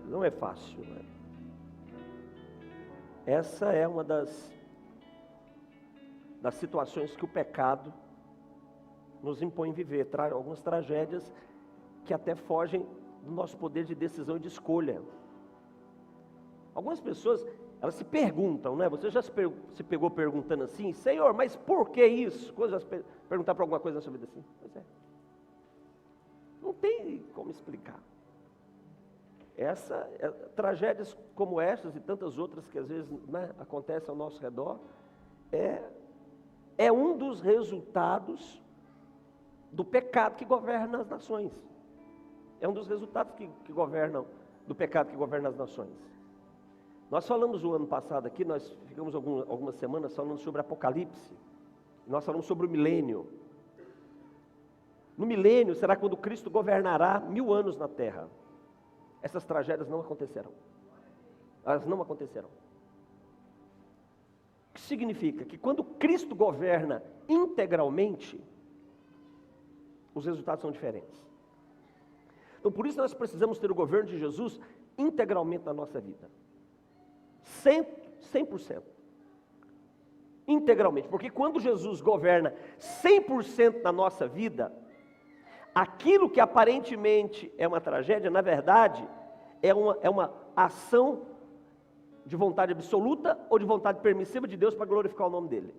não é fácil, né? Essa é uma das situações que o pecado nos impõe viver, algumas tragédias que até fogem do nosso poder de decisão e de escolha. Algumas pessoas, elas se perguntam, né? Você já se pegou perguntando assim, Senhor, mas por que isso? Perguntar para alguma coisa na sua vida assim? Pois é. Não tem como explicar. Tragédias como essas e tantas outras que às vezes, né, acontecem ao nosso redor, é um dos resultados do pecado que governa as nações. É um dos resultados que governam, do pecado que governa as nações. Nós falamos o ano passado aqui, nós ficamos algumas semanas falando sobre Apocalipse. Nós falamos sobre o milênio. No milênio será quando Cristo governará 1000 anos na terra. Essas tragédias não acontecerão. Elas não acontecerão. O que significa? Que quando Cristo governa integralmente, os resultados são diferentes. Então por isso nós precisamos ter o governo de Jesus integralmente na nossa vida. 100%. Integralmente. Porque quando Jesus governa 100% na nossa vida, aquilo que aparentemente é uma tragédia, na verdade, é uma ação de vontade absoluta ou de vontade permissiva de Deus para glorificar o nome dEle.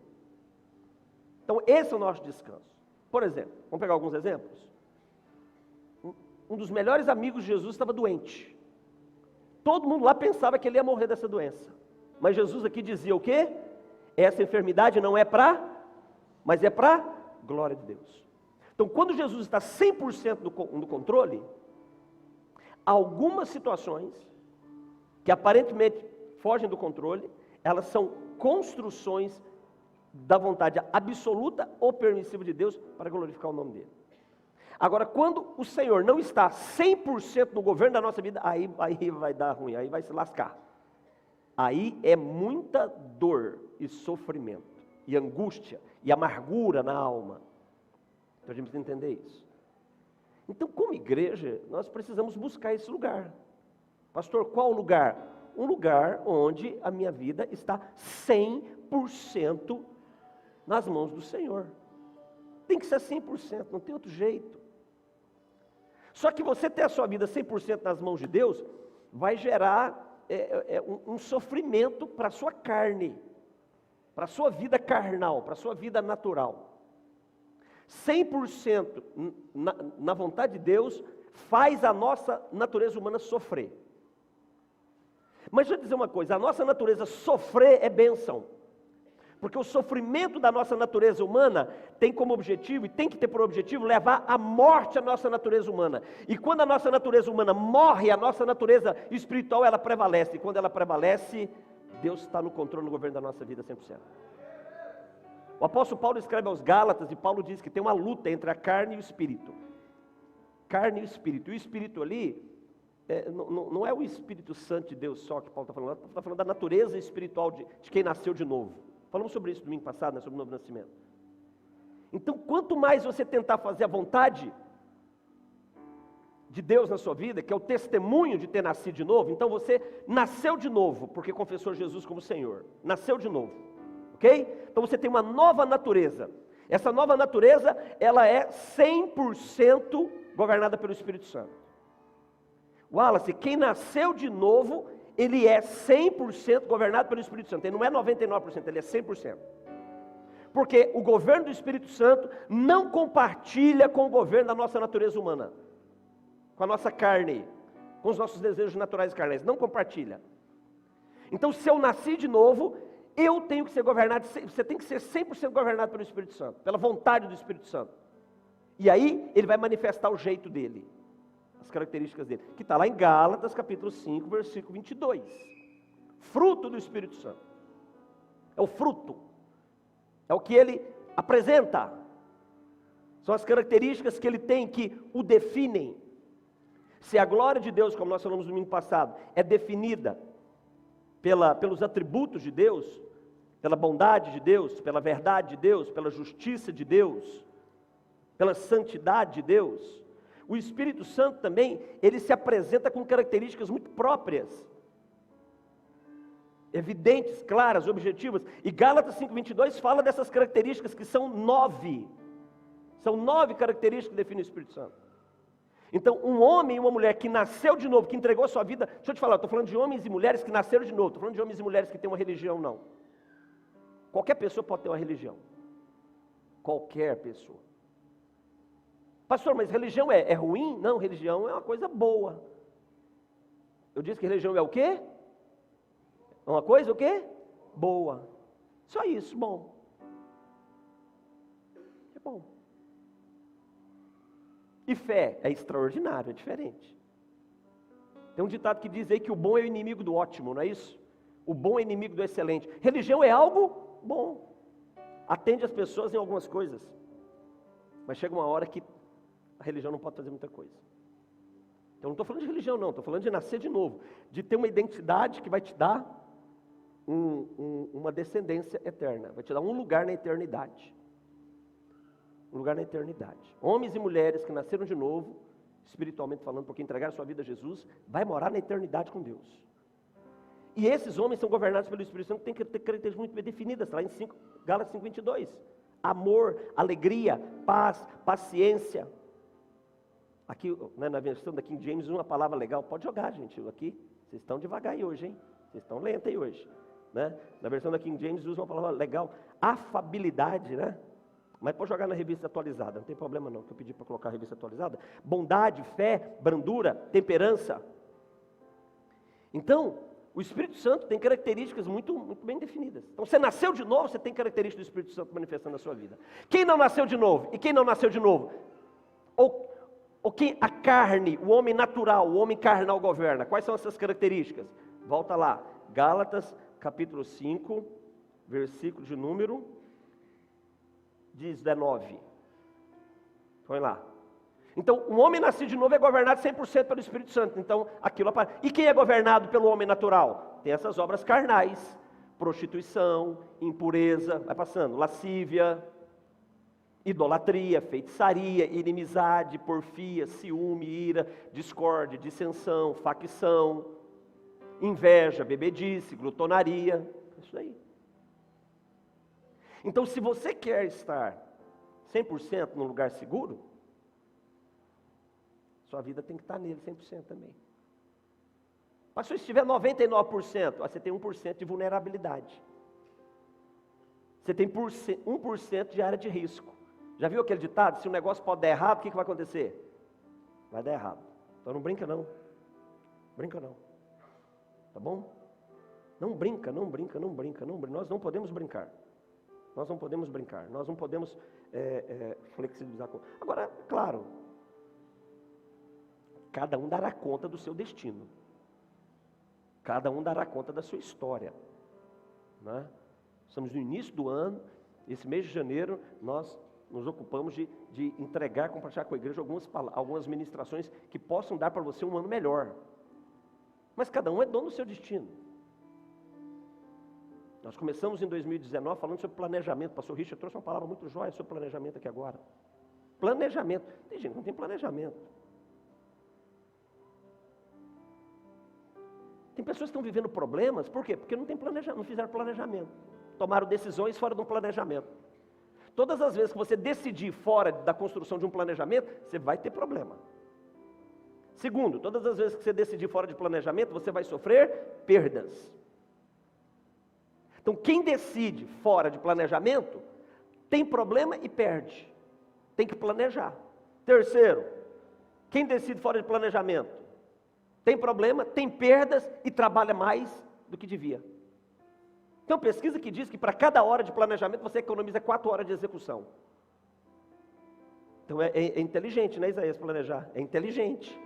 Então esse é o nosso descanso. Por exemplo, vamos pegar alguns exemplos. Um dos melhores amigos de Jesus estava doente. Todo mundo lá pensava que ele ia morrer dessa doença. Mas Jesus aqui dizia o quê? Essa enfermidade não é mas é para glória de Deus. Então, quando Jesus está 100% no controle, algumas situações que aparentemente fogem do controle, elas são construções da vontade absoluta ou permissiva de Deus para glorificar o nome dEle. Agora, quando o Senhor não está 100% no governo da nossa vida, aí vai dar ruim, aí vai se lascar. Aí é muita dor e sofrimento, e angústia, e amargura na alma. Então a gente precisa entender isso. Então, como igreja, nós precisamos buscar esse lugar. Pastor, qual lugar? Um lugar onde a minha vida está 100% nas mãos do Senhor. Tem que ser 100%, não tem outro jeito. Só que você ter a sua vida 100% nas mãos de Deus, vai gerar um sofrimento para a sua carne, para a sua vida carnal, para a sua vida natural. 100% na vontade de Deus faz a nossa natureza humana sofrer. Mas deixa eu dizer uma coisa, a nossa natureza sofrer é bênção. Porque o sofrimento da nossa natureza humana tem como objetivo, e tem que ter por objetivo, levar à morte a nossa natureza humana. E quando a nossa natureza humana morre, a nossa natureza espiritual, ela prevalece. E quando ela prevalece, Deus está no controle, no governo da nossa vida 100%. O apóstolo Paulo escreve aos Gálatas, e Paulo diz que tem uma luta entre a carne e o espírito. Carne e o espírito. E o espírito ali, não é o Espírito Santo de Deus só que Paulo está falando da natureza espiritual de quem nasceu de novo. Falamos sobre isso domingo passado, né, sobre o novo nascimento. Então, quanto mais você tentar fazer a vontade de Deus na sua vida, que é o testemunho de ter nascido de novo, então você nasceu de novo, porque confessou Jesus como Senhor. Nasceu de novo, ok? Então você tem uma nova natureza. Essa nova natureza, ela é 100% governada pelo Espírito Santo. Wallace, quem nasceu de novo, ele é 100% governado pelo Espírito Santo. Ele não é 99%, ele é 100%. Porque o governo do Espírito Santo não compartilha com o governo da nossa natureza humana, com a nossa carne, com os nossos desejos naturais carnais. Não compartilha. Então, se eu nasci de novo, eu tenho que ser governado, você tem que ser 100% governado pelo Espírito Santo, pela vontade do Espírito Santo. E aí, ele vai manifestar o jeito dele, as características dele, que está lá em Gálatas, capítulo 5, versículo 22. Fruto do Espírito Santo. É o fruto. É o que ele apresenta. São as características que ele tem que o definem. Se a glória de Deus, como nós falamos no domingo passado, é definida pelos atributos de Deus, pela bondade de Deus, pela verdade de Deus, pela justiça de Deus, pela santidade de Deus, O Espírito Santo também, ele se apresenta com características muito próprias, evidentes, claras, objetivas. E Gálatas 5:22 fala dessas características que são 9. São 9 características que definem o Espírito Santo. Então, um homem e uma mulher que nasceu de novo, que entregou a sua vida... Deixa eu te falar, eu estou falando de homens e mulheres que nasceram de novo. Estou falando de homens e mulheres que têm uma religião, não. Qualquer pessoa pode ter uma religião. Qualquer pessoa. Pastor, mas religião é ruim? Não, religião é uma coisa boa. Eu disse que religião é o quê? É uma coisa o quê? Boa. Só isso, bom. É bom. E fé é extraordinário, é diferente. Tem um ditado que diz aí que o bom é o inimigo do ótimo, não é isso? O bom é inimigo do excelente. Religião é algo bom. Atende as pessoas em algumas coisas. Mas chega uma hora que a religião não pode fazer muita coisa. Então não estou falando de religião não, estou falando de nascer de novo. De ter uma identidade que vai te dar uma descendência eterna. Vai te dar um lugar na eternidade. Um lugar na eternidade. Homens e mulheres que nasceram de novo, espiritualmente falando, porque entregaram sua vida a Jesus, vai morar na eternidade com Deus. E esses homens são governados pelo Espírito Santo, que tem que ter características muito bem definidas, lá em Gálatas 5:22. Amor, alegria, paz, paciência. Aqui, né, na versão da King James, uma palavra legal, pode jogar, gente, aqui, vocês estão devagar aí hoje, hein? Vocês estão lentos aí hoje, né? Na versão da King James usa uma palavra legal, afabilidade, né? Mas pode jogar na revista atualizada, não tem problema não, que eu pedi para colocar a revista atualizada. Bondade, fé, brandura, temperança. Então, o Espírito Santo tem características muito bem definidas. Então, você nasceu de novo, você tem características do Espírito Santo manifestando na sua vida. Quem não nasceu de novo? E quem não nasceu de novo? Ou quem a carne, o homem natural, o homem carnal governa? Quais são essas características? Volta lá, Gálatas capítulo 5, versículo de número 19. Põe lá. Então, um homem nascido de novo é governado 100% pelo Espírito Santo. Então, aquilo aparece. E quem é governado pelo homem natural? Tem essas obras carnais. Prostituição, impureza, vai passando, lascívia, idolatria, feitiçaria, inimizade, porfia, ciúme, ira, discórdia, dissensão, facção, inveja, bebedice, glutonaria. Isso aí. Então, se você quer estar 100% num lugar seguro, sua vida tem que estar nele 100% também. Mas se estiver 99%, você tem 1% de vulnerabilidade. Você tem 1% de área de risco. Já viu aquele ditado? Se o negócio pode dar errado, o que vai acontecer? Vai dar errado. Então não brinca não. Brinca não. Tá bom? Não brinca, não brinca, não brinca, não brinca. Nós não podemos brincar. Nós não podemos brincar. Nós não podemos flexibilizar. Agora, claro, cada um dará conta do seu destino. Cada um dará conta da sua história. Né? Estamos no início do ano, esse mês de janeiro, nós nos ocupamos de entregar, compartilhar com a igreja algumas ministrações que possam dar para você um ano melhor. Mas cada um é dono do seu destino. Nós começamos em 2019 falando sobre planejamento. O pastor Richard trouxe uma palavra muito jóia sobre planejamento aqui agora. Planejamento. Tem gente que não tem planejamento. Tem pessoas que estão vivendo problemas, por quê? Porque não fizeram planejamento. Tomaram decisões fora de um planejamento. Todas as vezes que você decidir fora da construção de um planejamento, você vai ter problema. Segundo, todas as vezes que você decidir fora de planejamento, você vai sofrer perdas. Então, quem decide fora de planejamento, tem problema e perde. Tem que planejar. Terceiro, quem decide fora de planejamento, tem problema, tem perdas e trabalha mais do que devia. Tem uma pesquisa que diz que para cada hora de planejamento você economiza 4 horas de execução. Então é inteligente, né, Isaías, planejar? É inteligente.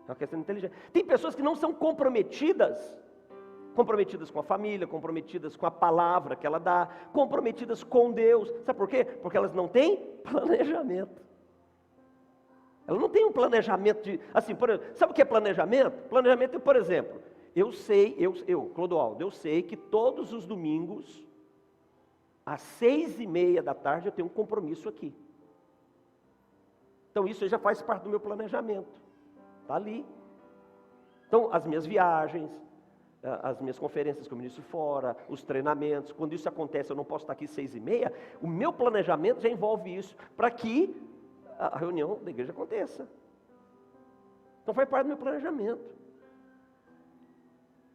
É uma questão inteligente. Tem pessoas que não são comprometidas com a família, comprometidas com a palavra que ela dá, comprometidas com Deus. Sabe por quê? Porque elas não têm planejamento. Ela não tem um planejamento de, assim, por exemplo, sabe o que é planejamento? Planejamento é, por exemplo, Clodoaldo, eu sei que todos os domingos, às 6:30 da tarde, eu tenho um compromisso aqui. Então isso aí já faz parte do meu planejamento. Está ali. Então as minhas viagens, as minhas conferências que eu ministro fora, os treinamentos, quando isso acontece, eu não posso estar aqui 6h30, o meu planejamento já envolve isso, para que a reunião da igreja aconteça. Então faz parte do meu planejamento.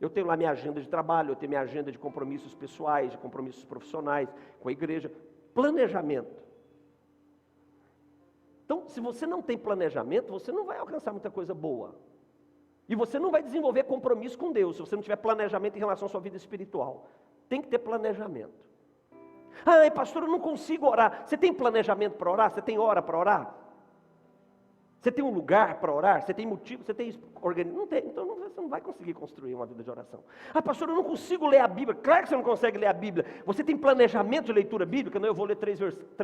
Eu tenho lá minha agenda de trabalho, eu tenho minha agenda de compromissos pessoais, de compromissos profissionais com a igreja. Planejamento. Então, se você não tem planejamento, você não vai alcançar muita coisa boa. E você não vai desenvolver compromisso com Deus, se você não tiver planejamento em relação à sua vida espiritual. Tem que ter planejamento. Ai, pastor, eu não consigo orar. Você tem planejamento para orar? Você tem hora para orar? Você tem um lugar para orar? Você tem motivo? Você tem organismo? Não tem, então você não vai conseguir construir uma vida de oração. Ah, pastor, eu não consigo ler a Bíblia. Claro que você não consegue ler a Bíblia. Você tem planejamento de leitura bíblica? Não, eu vou ler 3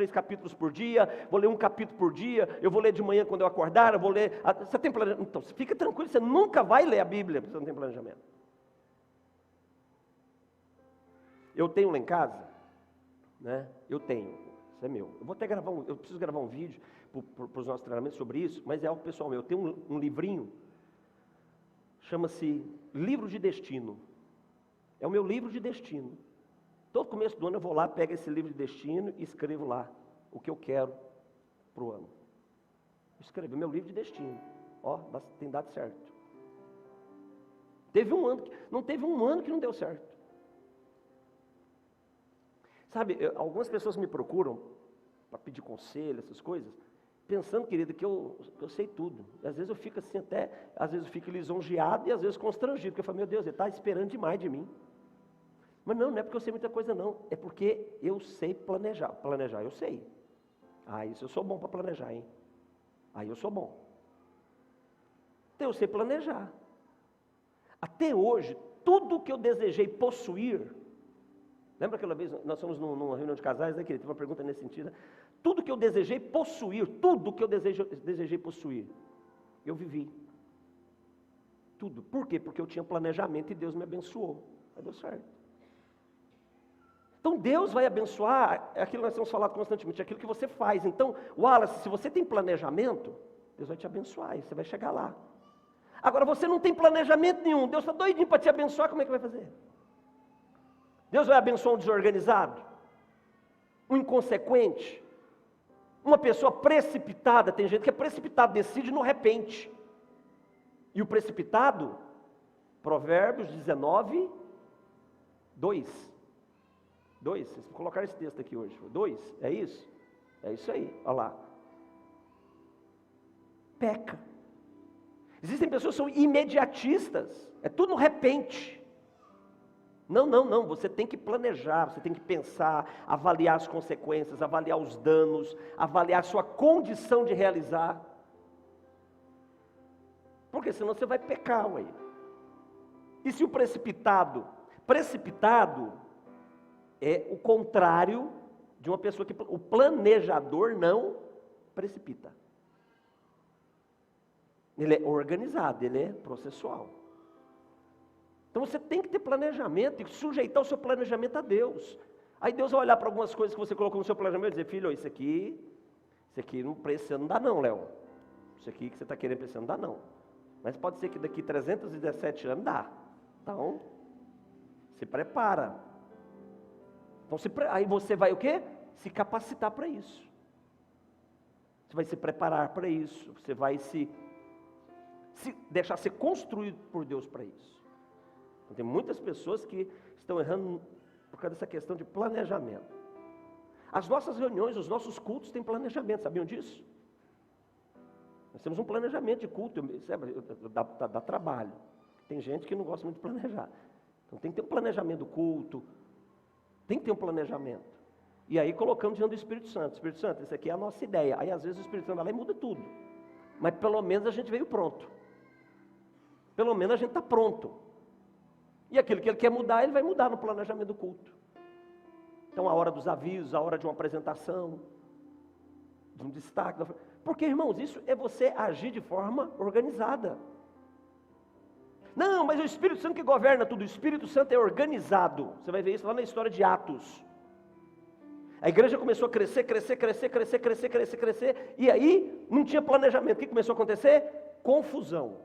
capítulos por dia, vou ler 1 capítulo por dia, eu vou ler de manhã quando eu acordar, eu vou ler... Você tem planejamento? Então, fica tranquilo, você nunca vai ler a Bíblia, porque você não tem planejamento. Eu tenho lá em casa, né? Eu tenho, isso é meu. Eu vou até gravar eu preciso gravar um vídeo para os nossos treinamentos sobre isso, mas é algo pessoal meu. Eu tenho um livrinho, chama-se Livro de Destino. É o meu livro de destino. Todo começo do ano eu vou lá, pego esse livro de destino e escrevo lá o que eu quero para o ano. Escrevo meu livro de destino. Ó, tem dado certo. Não teve um ano que não deu certo. Sabe, algumas pessoas me procuram para pedir conselho, essas coisas, pensando, querido, que eu sei tudo. E às vezes eu fico assim às vezes eu fico lisonjeado e às vezes constrangido, porque eu falo, meu Deus, ele está esperando demais de mim. Mas não é porque eu sei muita coisa não, é porque eu sei planejar. Planejar eu sei. Ah, isso eu sou bom para planejar, hein? Aí eu sou bom. Então eu sei planejar. Até hoje, tudo que eu desejei possuir, lembra aquela vez, nós fomos numa reunião de casais, né, querido? Teve uma pergunta nesse sentido. Tudo que eu desejei possuir, tudo que eu desejei possuir, eu vivi. Tudo. Por quê? Porque eu tinha planejamento e Deus me abençoou. Aí deu certo. Então Deus vai abençoar aquilo que nós temos falado constantemente, aquilo que você faz. Então, Wallace, se você tem planejamento, Deus vai te abençoar e você vai chegar lá. Agora, você não tem planejamento nenhum, Deus está doidinho para te abençoar, como é que vai fazer? Deus vai abençoar um desorganizado, um inconsequente, uma pessoa precipitada. Tem gente que é precipitado, decide no repente. E o precipitado, Provérbios 19, 2. Vocês vão colocar esse texto aqui hoje. 2, é isso? É isso aí, olha lá. Peca. Existem pessoas que são imediatistas, é tudo no repente. Não, você tem que planejar, você tem que pensar, avaliar as consequências, avaliar os danos, avaliar a sua condição de realizar. Porque senão você vai pecar, ué. E se o precipitado é o contrário de uma pessoa que... O planejador não precipita. Ele é organizado, ele é processual. Então você tem que ter planejamento e sujeitar o seu planejamento a Deus. Aí Deus vai olhar para algumas coisas que você colocou no seu planejamento e dizer, filho, isso aqui para esse ano não dá não, Léo. Isso aqui que você está querendo para esse ano não dá não. Mas pode ser que daqui 317 anos dá. Então, se prepara. Então, aí você vai o quê? Se capacitar para isso. Você vai se preparar para isso. Você vai se deixar ser construído por Deus para isso. Então, tem muitas pessoas que estão errando por causa dessa questão de planejamento. As nossas reuniões, os nossos cultos têm planejamento, sabiam disso? Nós temos um planejamento de culto, dá trabalho. Tem gente que não gosta muito de planejar. Então tem que ter um planejamento do culto, tem que ter um planejamento. E aí colocamos diante do Espírito Santo. Espírito Santo, essa aqui é a nossa ideia. Aí às vezes o Espírito Santo vai lá e muda tudo. Mas pelo menos a gente veio pronto. Pelo menos a gente está pronto. E aquilo que ele quer mudar, ele vai mudar no planejamento do culto. Então a hora dos avisos, a hora de uma apresentação, de um destaque. Porque, irmãos, isso é você agir de forma organizada. Não, mas é o Espírito Santo que governa tudo. O Espírito Santo é organizado. Você vai ver isso lá na história de Atos. A igreja começou a crescer, e aí não tinha planejamento. O que começou a acontecer? Confusão.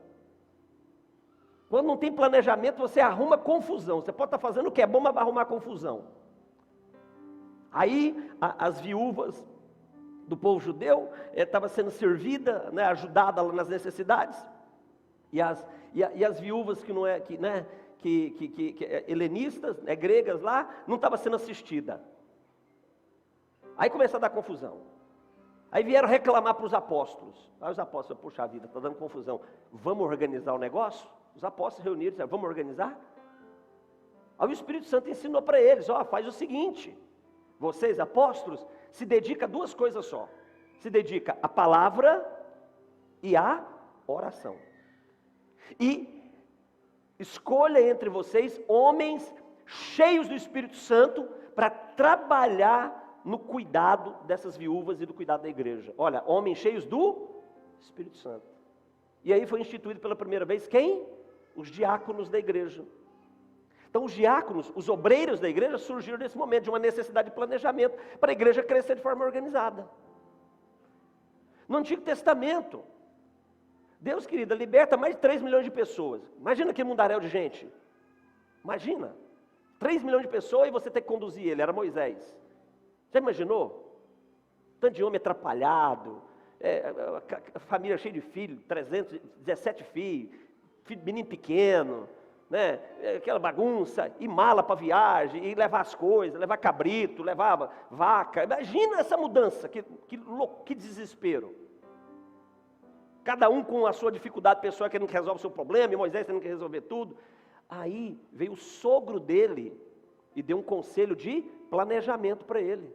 Quando não tem planejamento, você arruma confusão. Você pode estar fazendo o que é bom, mas vai arrumar confusão. Aí as viúvas do povo judeu estavam sendo servidas, né, ajudada lá nas necessidades, e as viúvas helenistas, né, gregas lá, não estavam sendo assistidas. Aí começou a dar confusão. Aí vieram reclamar para os apóstolos. Aí os apóstolos, puxa vida, está dando confusão. Vamos organizar o negócio? Os apóstolos reuniram e disseram, vamos organizar? Aí o Espírito Santo ensinou para eles, faz o seguinte, vocês apóstolos, se dedica a duas coisas só. Se dedica à palavra e à oração. E escolha entre vocês homens cheios do Espírito Santo para trabalhar no cuidado dessas viúvas e do cuidado da igreja. Olha, homens cheios do Espírito Santo. E aí foi instituído pela primeira vez quem? Os diáconos da igreja. Então os diáconos, os obreiros da igreja surgiram nesse momento de uma necessidade de planejamento para a igreja crescer de forma organizada. No Antigo Testamento, Deus, querida, liberta mais de 3 milhões de pessoas. Imagina que mundaréu de gente. Imagina, 3 milhões de pessoas e você ter que conduzir ele, era Moisés. Já imaginou? Tanto de homem atrapalhado, família cheia de filhos, 317 filhos, menino pequeno, né? Aquela bagunça, e mala para viagem, e levar as coisas, levar cabrito, levar vaca. Imagina essa mudança, que desespero. Cada um com a sua dificuldade pessoal, querendo que resolva o seu problema, e Moisés tendo que resolver tudo. Aí veio o sogro dele e deu um conselho de planejamento para ele.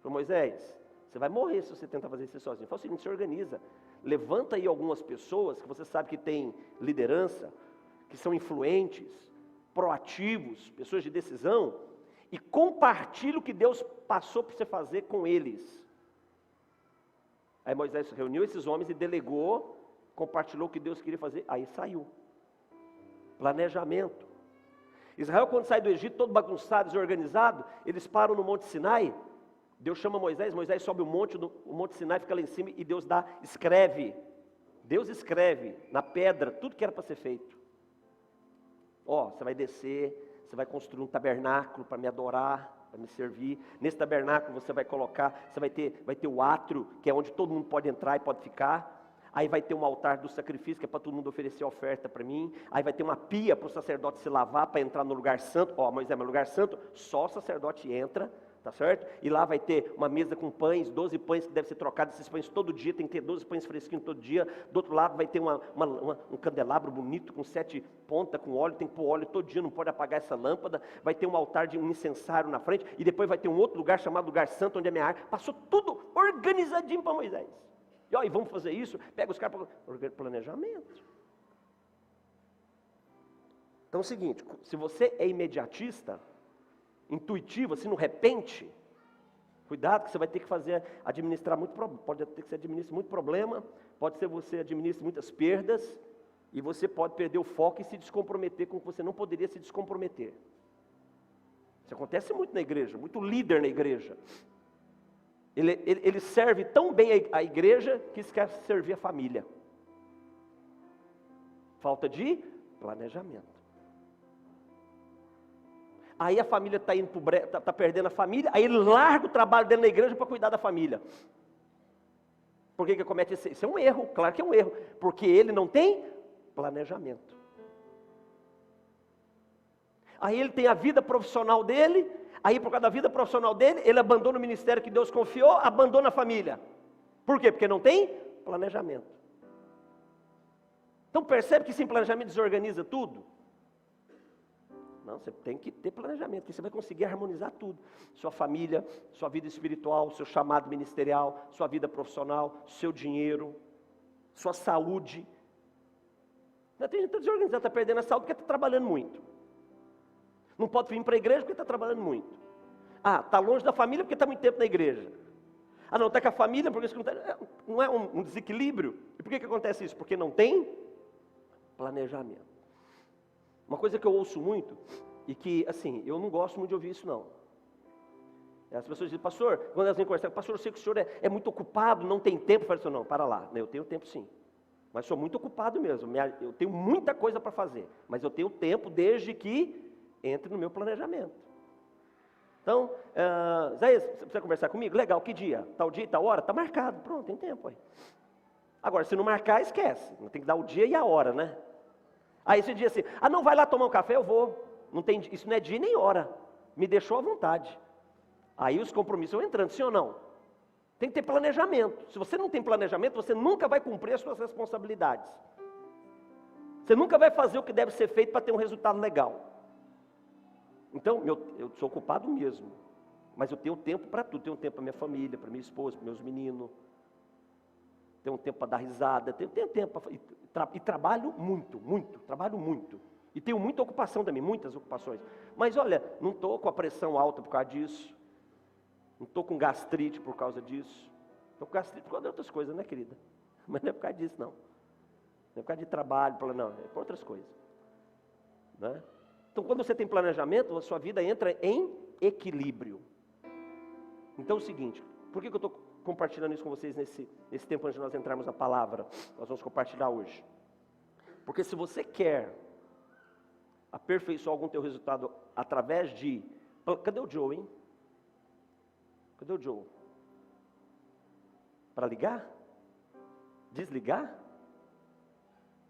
Falou, Moisés, você vai morrer se você tentar fazer isso sozinho. Fala o seguinte, se organiza, levanta aí algumas pessoas que você sabe que tem liderança, que são influentes, proativos, pessoas de decisão, e compartilha o que Deus passou para você fazer com eles. Aí Moisés reuniu esses homens e delegou, compartilhou o que Deus queria fazer, aí saiu. Planejamento. Israel, quando sai do Egito, todo bagunçado, desorganizado, eles param no Monte Sinai. Deus chama Moisés, Moisés sobe o Monte Sinai, fica lá em cima e Deus escreve. Deus escreve na pedra tudo que era para ser feito. Você vai descer, você vai construir um tabernáculo para me adorar, para me servir. Nesse tabernáculo você vai colocar, você vai ter o átrio, que é onde todo mundo pode entrar e pode ficar. Aí vai ter um altar do sacrifício, que é para todo mundo oferecer oferta para mim. Aí vai ter uma pia para o sacerdote se lavar, para entrar no lugar santo. Moisés, no lugar santo, só o sacerdote entra, tá certo? E lá vai ter uma mesa com pães, 12 pães que devem ser trocados, esses pães todo dia, tem que ter 12 pães fresquinhos todo dia. Do outro lado vai ter um candelabro bonito, com 7 pontas, com óleo, tem que pôr óleo todo dia, não pode apagar essa lâmpada. Vai ter um altar de um incensário na frente, e depois vai ter um outro lugar chamado lugar santo, onde é a minha arca. Passou tudo organizadinho para Moisés. E vamos fazer isso, pega os caras para planejamento. Então é o seguinte, se você é imediatista, intuitivo, assim no repente, cuidado que você vai ter que administrar muito problema, pode ter que você administre muito problema, pode ser você administre muitas perdas, e você pode perder o foco e se descomprometer com o que você não poderia se descomprometer. Isso acontece muito na igreja, muito líder na igreja. Ele serve tão bem a igreja que esquece de servir a família. Falta de planejamento. Aí a família está indo tá perdendo a família, aí ele larga o trabalho dentro da igreja para cuidar da família. Por que comete isso? Isso é um erro, claro que é um erro, porque ele não tem planejamento. Aí ele tem a vida profissional dele, aí por causa da vida profissional dele, ele abandona o ministério que Deus confiou, abandona a família. Por quê? Porque não tem planejamento. Então percebe que sem planejamento desorganiza tudo? Não, você tem que ter planejamento, que você vai conseguir harmonizar tudo. Sua família, sua vida espiritual, seu chamado ministerial, sua vida profissional, seu dinheiro, sua saúde. Tem gente que está desorganizado, está perdendo a saúde porque está trabalhando muito. Não pode vir para a igreja porque está trabalhando muito. Está longe da família porque está muito tempo na igreja. Não, está com a família porque não é um desequilíbrio. E por que acontece isso? Porque não tem planejamento. Uma coisa que eu ouço muito, e que, assim, eu não gosto muito de ouvir isso não. As pessoas dizem, pastor, quando elas vêm conversar, pastor, eu sei que o senhor é muito ocupado, não tem tempo. Eu falo assim, não, para lá, eu tenho tempo sim. Mas sou muito ocupado mesmo, eu tenho muita coisa para fazer, mas eu tenho tempo desde que entre no meu planejamento. Então, Zé, você precisa conversar comigo? Legal, que dia? Tal dia e tal hora? Está marcado, pronto, tem tempo aí. Agora, se não marcar, esquece, tem que dar o dia e a hora, né? Aí você diz assim, não vai lá tomar um café? Eu vou, isso não é dia nem hora, me deixou à vontade. Aí os compromissos vão entrando, sim ou não? Tem que ter planejamento. Se você não tem planejamento, você nunca vai cumprir as suas responsabilidades. Você nunca vai fazer o que deve ser feito para ter um resultado legal. Então, eu sou ocupado mesmo. Mas eu tenho tempo para tudo. Tenho tempo para minha família, para minha esposa, para meus meninos. Tenho tempo para dar risada. Tenho tempo e trabalho muito, trabalho muito. E tenho muita ocupação também, muitas ocupações. Mas olha, não estou com a pressão alta por causa disso. Não estou com gastrite por causa disso. Estou com gastrite por causa de outras coisas, né, querida? Mas não é por causa disso, não. Não é por causa de trabalho, não, é por outras coisas. Né? Então, quando você tem planejamento, a sua vida entra em equilíbrio. Então, é o seguinte, por que eu estou compartilhando isso com vocês nesse tempo antes de nós entrarmos na palavra? Nós vamos compartilhar hoje. Porque se você quer aperfeiçoar algum teu resultado através de... Cadê o Joe, hein? Cadê o Joe? Para ligar? Desligar?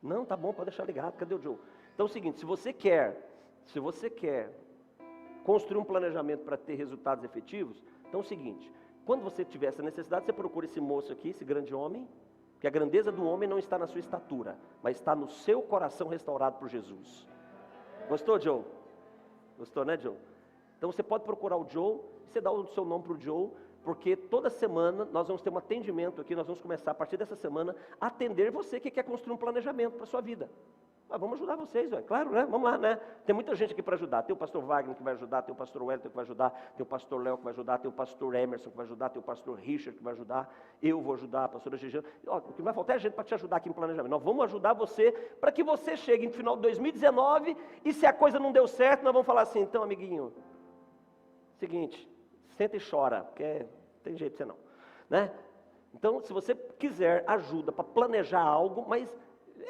Não, tá bom, pode deixar ligado. Cadê o Joe? Então é o seguinte, se você quer construir um planejamento para ter resultados efetivos, então é o seguinte, quando você tiver essa necessidade, você procura esse moço aqui, esse grande homem, que a grandeza do homem não está na sua estatura, mas está no seu coração restaurado por Jesus. Gostou, Joe? Gostou, né, Joe? Então você pode procurar o Joe, você dá o seu nome para o Joe, porque toda semana nós vamos ter um atendimento aqui, nós vamos começar a partir dessa semana a atender você que quer construir um planejamento para a sua vida. Vamos ajudar vocês, claro, né? Vamos lá, né? Tem muita gente aqui para ajudar, tem o pastor Wagner que vai ajudar, tem o pastor Wellington que vai ajudar, tem o pastor Léo que vai ajudar, tem o pastor Emerson que vai ajudar, tem o pastor Richard que vai ajudar, eu vou ajudar, a pastora Gigiana, o que vai faltar é gente para te ajudar aqui em planejamento. Nós vamos ajudar você para que você chegue no final de 2019 e se a coisa não deu certo, nós vamos falar assim, então amiguinho, seguinte, senta e chora, porque tem jeito de você não, né? Então, se você quiser ajuda para planejar algo, mas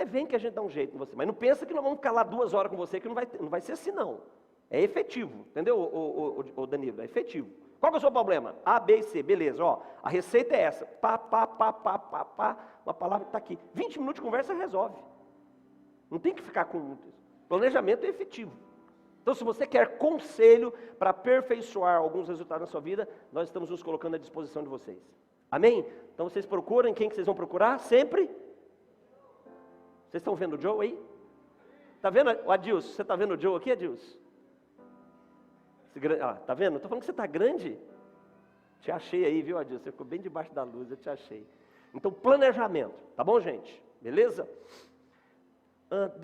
vem que a gente dá um jeito em você, mas não pensa que nós vamos ficar lá 2 horas com você, que não vai ser assim não, é efetivo, entendeu, o Danilo, é efetivo. Qual que é o seu problema? A, B e C, beleza, ó, a receita é essa, pá, uma palavra que está aqui, 20 minutos de conversa resolve, não tem que ficar com planejamento é efetivo. Então, se você quer conselho para aperfeiçoar alguns resultados na sua vida, nós estamos nos colocando à disposição de vocês. Amém? Então, vocês procuram, quem que vocês vão procurar? Sempre? Vocês estão vendo o Joe aí? Está vendo o Adilson? Você está vendo o Joe aqui, Adilson? Está vendo? Estou falando que você está grande. Te achei aí, viu, Adilson? Você ficou bem debaixo da luz, eu te achei. Então, planejamento, tá bom, gente? Beleza?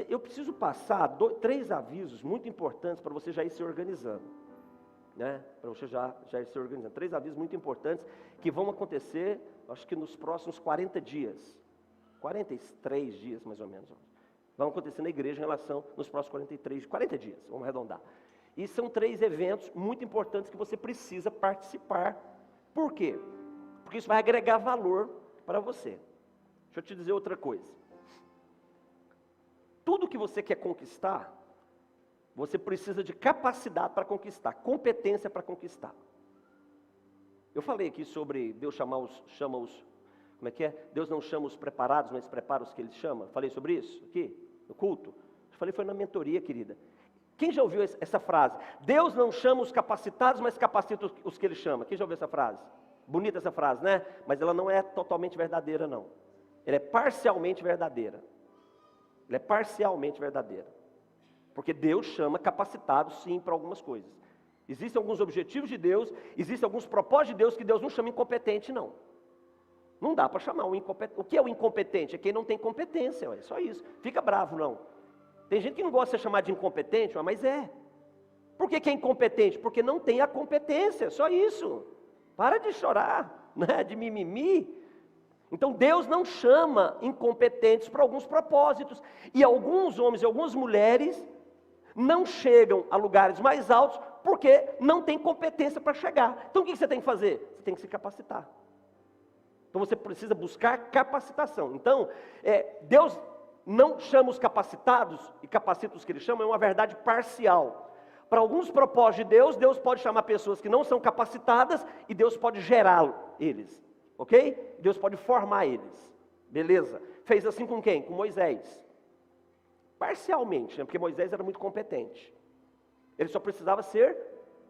Eu preciso passar 3 avisos muito importantes para você já ir se organizando, né? Para você já ir se organizando. 3 avisos muito importantes que vão acontecer, acho que nos próximos 40 dias, 43 dias mais ou menos, vão acontecer na igreja em relação nos próximos 40 dias, vamos arredondar. E são 3 eventos muito importantes que você precisa participar. Por quê? Porque isso vai agregar valor para você. Deixa eu te dizer outra coisa. Tudo que você quer conquistar, você precisa de capacidade para conquistar, competência para conquistar. Eu falei aqui sobre Deus chama os, como é que é? Deus não chama os preparados, mas prepara os que Ele chama. Falei sobre isso aqui, no culto? Eu falei, foi na mentoria, querida. Quem já ouviu essa frase? Deus não chama os capacitados, mas capacita os que Ele chama. Quem já ouviu essa frase? Bonita essa frase, né? Mas ela não é totalmente verdadeira, não. Ela é parcialmente verdadeira. Ela é parcialmente verdadeira. Porque Deus chama capacitados, sim, para algumas coisas. Existem alguns objetivos de Deus, existem alguns propósitos de Deus que Deus não chama incompetente, não. Não dá para chamar um incompetente. O que é o incompetente? É quem não tem competência, é só isso. Fica bravo, não. Tem gente que não gosta de ser chamado de incompetente, mas é. Por que é incompetente? Porque não tem a competência, só isso. Para de chorar, né? De mimimi. Então Deus não chama incompetentes para alguns propósitos. E alguns homens e algumas mulheres não chegam a lugares mais altos porque não tem competência para chegar. Então o que você tem que fazer? Você tem que se capacitar. Então você precisa buscar capacitação. Então, Deus não chama os capacitados, e capacita os que Ele chama, é uma verdade parcial. Para alguns propósitos de Deus, Deus pode chamar pessoas que não são capacitadas, e Deus pode gerá-los, eles, ok? Deus pode formar eles, beleza? Fez assim com quem? Com Moisés. Parcialmente, né? Porque Moisés era muito competente. Ele só precisava ser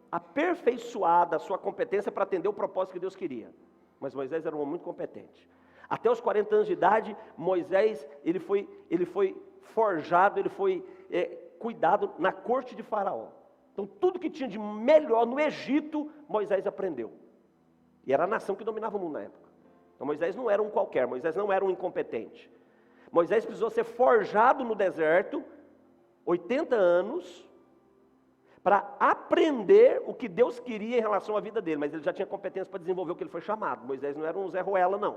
aperfeiçoado a sua competência para atender o propósito que Deus queria. Mas Moisés era um homem muito competente. Até os 40 anos de idade, Moisés, ele foi forjado, ele foi cuidado na corte de Faraó. Então tudo que tinha de melhor no Egito, Moisés aprendeu. E era a nação que dominava o mundo na época. Então Moisés não era um qualquer, Moisés não era um incompetente. Moisés precisou ser forjado no deserto, 80 anos, para aprender o que Deus queria em relação à vida dele. Mas ele já tinha competência para desenvolver o que ele foi chamado. Moisés não era um Zé Ruela, não.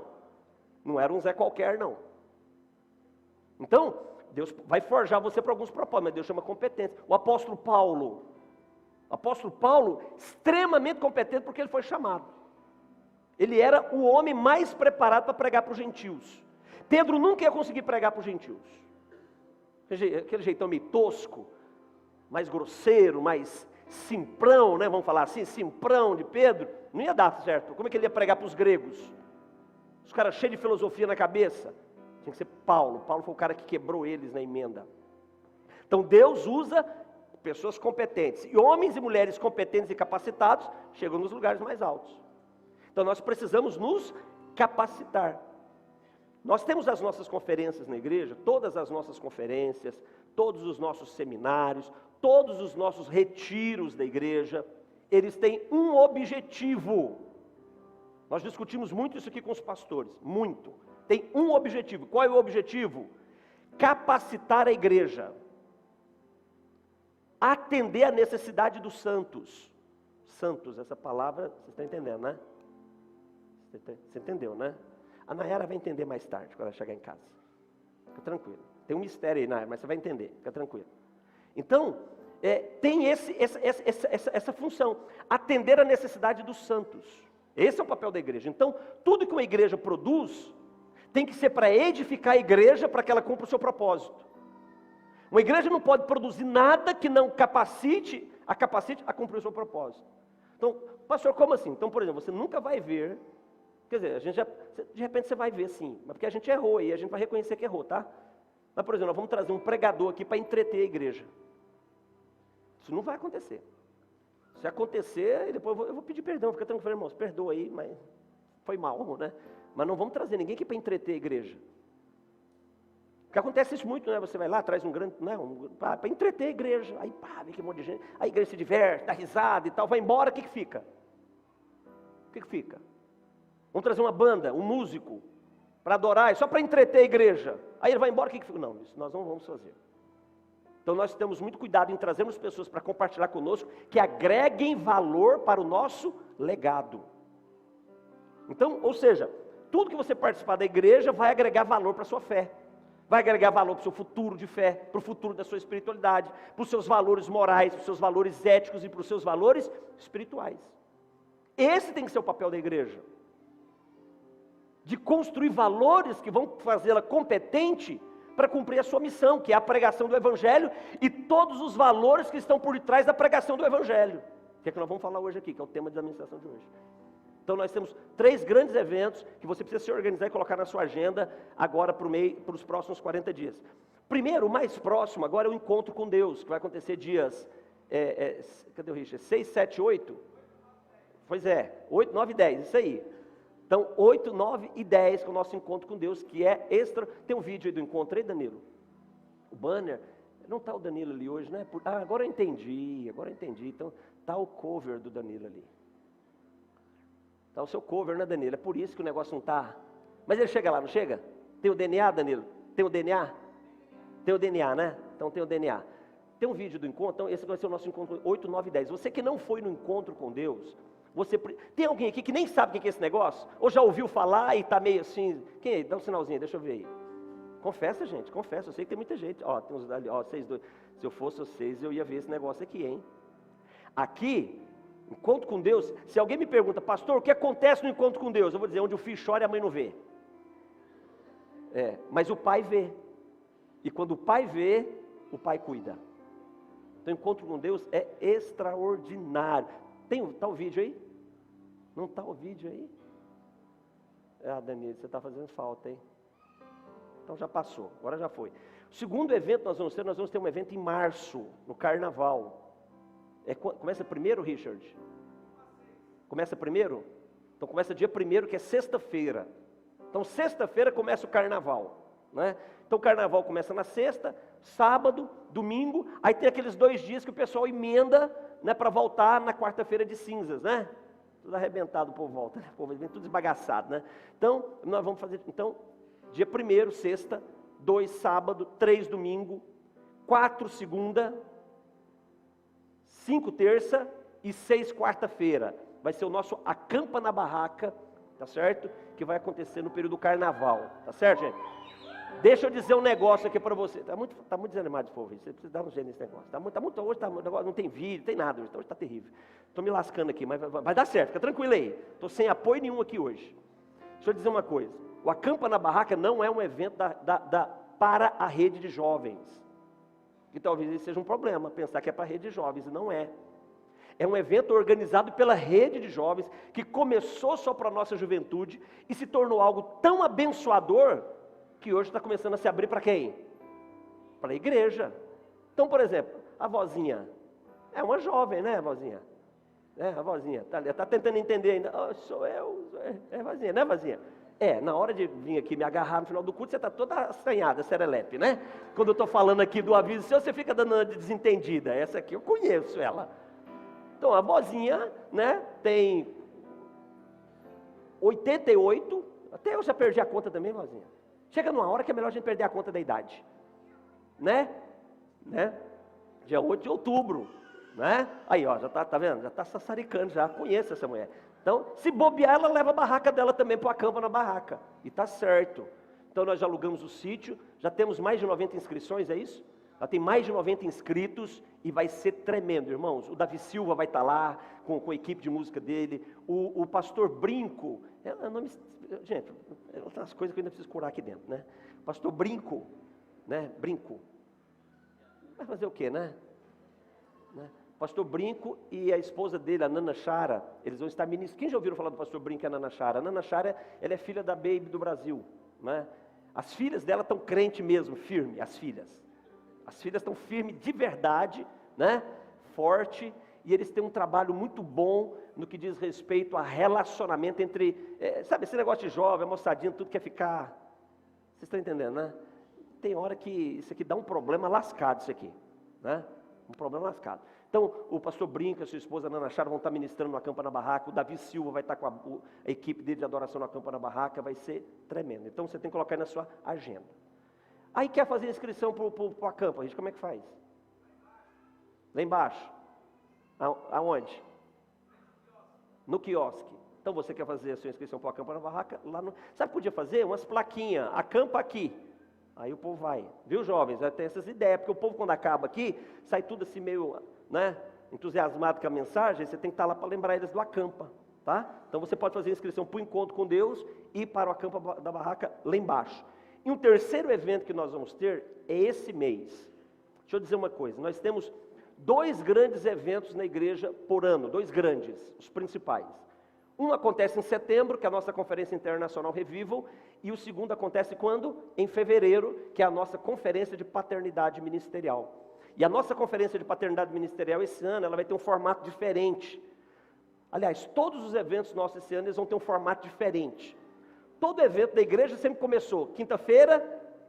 Não era um Zé qualquer, não. Então, Deus vai forjar você para alguns propósitos, mas Deus chama competência. O apóstolo Paulo, extremamente competente porque ele foi chamado. Ele era o homem mais preparado para pregar para os gentios. Pedro nunca ia conseguir pregar para os gentios. Aquele jeitão meio tosco, mais grosseiro, mais simprão, né? Vamos falar assim, simprão de Pedro, não ia dar certo. Como é que ele ia pregar para os gregos? Os caras cheios de filosofia na cabeça. Tinha que ser Paulo. Paulo foi o cara que quebrou eles na emenda. Então Deus usa pessoas competentes. E homens e mulheres competentes e capacitados chegam nos lugares mais altos. Então nós precisamos nos capacitar. Nós temos as nossas conferências na igreja, todas as nossas conferências, todos os nossos seminários, todos os nossos retiros da igreja, eles têm um objetivo. Nós discutimos muito isso aqui com os pastores, muito. Tem um objetivo. Qual é o objetivo? Capacitar a igreja. Atender a necessidade dos santos. Santos, essa palavra, você está entendendo, né? Você entendeu, né? A Nayara vai entender mais tarde, quando ela chegar em casa. Fica tranquilo. Tem um mistério aí, Nayara, mas você vai entender. Fica tranquilo. Então, tem essa função. Atender a necessidade dos santos. Esse é o papel da igreja. Então, tudo que uma igreja produz tem que ser para edificar a igreja para que ela cumpra o seu propósito. Uma igreja não pode produzir nada que não capacite a cumprir o seu propósito. Então, pastor, como assim? Então, por exemplo, você nunca vai ver, quer dizer, de repente você vai ver sim, mas porque a gente errou e a gente vai reconhecer que errou, tá? Mas, por exemplo, nós vamos trazer um pregador aqui para entreter a igreja. Isso não vai acontecer. Se acontecer, depois eu vou pedir perdão, fica tranquilo, irmãos, perdoa aí, mas foi mal, né? Mas não vamos trazer ninguém aqui para entreter a igreja. Porque acontece isso muito, né? Você vai lá, traz um grande, né? Para entreter a igreja, aí pá, vem que um monte de gente, a igreja se diverte, dá risada e tal, vai embora, o que fica? O que fica? Vamos trazer uma banda, um músico, para adorar, só para entreter a igreja. Aí ele vai embora, o que fica? Não, isso nós não vamos fazer. Então nós temos muito cuidado em trazermos pessoas para compartilhar conosco, que agreguem valor para o nosso legado. Então, ou seja, tudo que você participar da igreja vai agregar valor para a sua fé. Vai agregar valor para o seu futuro de fé, para o futuro da sua espiritualidade, para os seus valores morais, para os seus valores éticos e para os seus valores espirituais. Esse tem que ser o papel da igreja. De construir valores que vão fazê-la competente para cumprir a sua missão, que é a pregação do Evangelho e todos os valores que estão por detrás da pregação do Evangelho. Que é que nós vamos falar hoje aqui, que é o tema da administração de hoje. Então nós temos 3 grandes eventos que você precisa se organizar e colocar na sua agenda agora para os próximos 40 dias. Primeiro, o mais próximo agora é o encontro com Deus, que vai acontecer dias, cadê o Richard? 6, 7, 8? Pois é, 8, 9 e 10, isso aí. Então, 8, 9 e 10, que é o nosso encontro com Deus, que é extra. Tem um vídeo aí do encontro aí, Danilo? O banner, não está o Danilo ali hoje, né? Agora eu entendi. Então, está o cover do Danilo ali. Está o seu cover, né, Danilo? É por isso que o negócio não está. Mas ele chega lá, não chega? Tem o DNA, Danilo? Tem o DNA? Tem o DNA, né? Então tem o DNA. Tem um vídeo do encontro, então esse vai ser o nosso encontro 8, 9 e 10. Você que não foi no encontro com Deus, tem alguém aqui que nem sabe o que é esse negócio? Ou já ouviu falar e está meio assim? Quem aí? Dá um sinalzinho, deixa eu ver aí. Confessa, gente, confessa. Eu sei que tem muita gente. Ó, tem uns ali, ó, vocês dois. Se eu fosse vocês, eu ia ver esse negócio aqui, hein? Aqui, encontro com Deus, se alguém me pergunta, pastor, o que acontece no encontro com Deus? Eu vou dizer, onde o filho chora e a mãe não vê. Mas o pai vê. E quando o pai vê, o pai cuida. Então, o encontro com Deus é extraordinário. Está o vídeo aí? Não está o vídeo aí? Danilo, você está fazendo falta, hein? Então já passou, agora já foi. O segundo evento nós vamos ter um evento em março, no Carnaval. Começa primeiro, Richard? Começa primeiro? Então começa dia 1º, que é sexta-feira. Então sexta-feira começa o Carnaval, né? Então o Carnaval começa na sexta, sábado, domingo, aí tem aqueles 2 dias que o pessoal emenda, né, para voltar na quarta-feira de cinzas, né? Tudo arrebentado, o povo volta, né? O povo vem tudo esbagaçado, né? Então, nós vamos fazer, dia 1º, sexta, 2, sábado, 3, domingo, 4, segunda, 5, terça e 6, quarta-feira. Vai ser o nosso Acampa na Barraca, tá certo? Que vai acontecer no período do Carnaval, tá certo, gente? Deixa eu dizer um negócio aqui para você. Tá muito desanimado esse povo. Você precisa dar um jeito nesse negócio. Hoje não tem vídeo, não tem nada. Hoje está terrível. Estou me lascando aqui, mas vai dar certo. Fica tranquilo aí. Estou sem apoio nenhum aqui hoje. Deixa eu dizer uma coisa. O Acampa na Barraca não é um evento para a rede de jovens. E talvez isso seja um problema, pensar que é para a rede de jovens, e não é. É um evento organizado pela rede de jovens, que começou só para a nossa juventude, e se tornou algo tão abençoador, que hoje está começando a se abrir para quem? Para a igreja. Então, por exemplo, a vozinha, é uma jovem, né, a vozinha? A vozinha, está tentando entender ainda, sou eu, vozinha, né, vozinha? Na hora de vir aqui me agarrar no final do culto, você está toda assanhada, serelepe, né? Quando eu estou falando aqui do aviso seu, você fica dando uma de desentendida. Essa aqui eu conheço ela. Então, a vozinha, né, tem 88, até eu já perdi a conta também, vozinha. Chega numa hora que é melhor a gente perder a conta da idade, né? Dia 8 de outubro, né? Aí, ó, já tá vendo? Já está sassaricando, já conheço essa mulher. Então, se bobear, ela leva a barraca dela também para o Acampa na Barraca, e está certo. Então, nós já alugamos o sítio, já temos mais de 90 inscrições, é isso? Já tem mais de 90 inscritos, e vai ser tremendo, irmãos. O Davi Silva vai estar lá, com a equipe de música dele, o pastor Brinco, gente, tem umas coisas que eu ainda preciso curar aqui dentro, né? Pastor Brinco, né? Brinco. Vai fazer o quê, né? Pastor Brinco e a esposa dele, a Nana Chara, eles vão estar ministrando. Quem já ouviu falar do pastor Brinco e a Nana Chara? A Nana Chara, ela é filha da Baby do Brasil, né? As filhas dela estão crente mesmo, firme, as filhas estão firmes de verdade, né? Forte, e eles têm um trabalho muito bom no que diz respeito a relacionamento entre, sabe, esse negócio de jovem, moçadinho, tudo quer ficar, vocês estão entendendo, né? Tem hora que isso aqui dá um problema lascado, isso aqui, né? Um problema lascado. Então, o pastor Brinca, a sua esposa Nana Chara vão estar ministrando no Acampa na Barraca, o Davi Silva vai estar com a equipe dele de adoração no Acampa na Barraca, vai ser tremendo. Então, você tem que colocar aí na sua agenda. Aí quer fazer inscrição para o Acampa, gente, como é que faz? Lá embaixo. Aonde? No quiosque. Então você quer fazer a sua inscrição para o Acampa na Barraca? Lá no... Sabe o que podia fazer? Umas plaquinhas, acampa aqui. Aí o povo vai. Viu, jovens? Vai ter essas ideias, porque o povo quando acaba aqui, sai tudo assim meio, né, entusiasmado com a mensagem, você tem que estar lá para lembrar eles do Acampa, tá? Então você pode fazer a inscrição para o encontro com Deus e para o Acampa da Barraca lá embaixo. E um terceiro evento que nós vamos ter é esse mês. Deixa eu dizer uma coisa, nós temos 2 grandes eventos na igreja por ano, 2 grandes, os principais. Um acontece em setembro, que é a nossa Conferência Internacional Revival, e o segundo acontece quando? Em fevereiro, que é a nossa Conferência de Paternidade Ministerial. E a nossa Conferência de Paternidade Ministerial esse ano, ela vai ter um formato diferente. Aliás, todos os eventos nossos esse ano, eles vão ter um formato diferente. Todo evento da igreja sempre começou quinta-feira,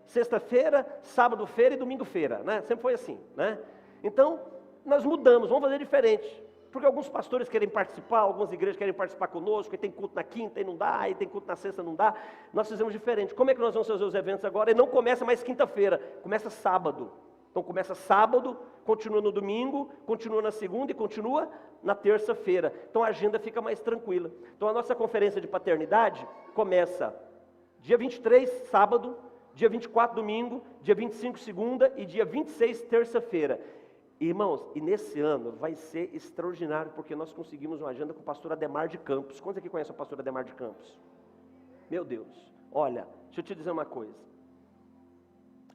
sexta-feira, sábado-feira e domingo-feira, né? Sempre foi assim, né? Então, nós mudamos, vamos fazer diferente. Porque alguns pastores querem participar, algumas igrejas querem participar conosco, e tem culto na quinta e não dá, e tem culto na sexta e não dá. Nós fizemos diferente. Como é que nós vamos fazer os eventos agora? E não começa mais quinta-feira, começa sábado. Então começa sábado, continua no domingo, continua na segunda e continua na terça-feira. Então a agenda fica mais tranquila. Então a nossa conferência de paternidade começa dia 23, sábado, dia 24, domingo, dia 25, segunda e dia 26, terça-feira. Irmãos, e nesse ano vai ser extraordinário, porque nós conseguimos uma agenda com o pastor Ademar de Campos. Quantos aqui conhecem o pastor Ademar de Campos? Meu Deus, olha, deixa eu te dizer uma coisa.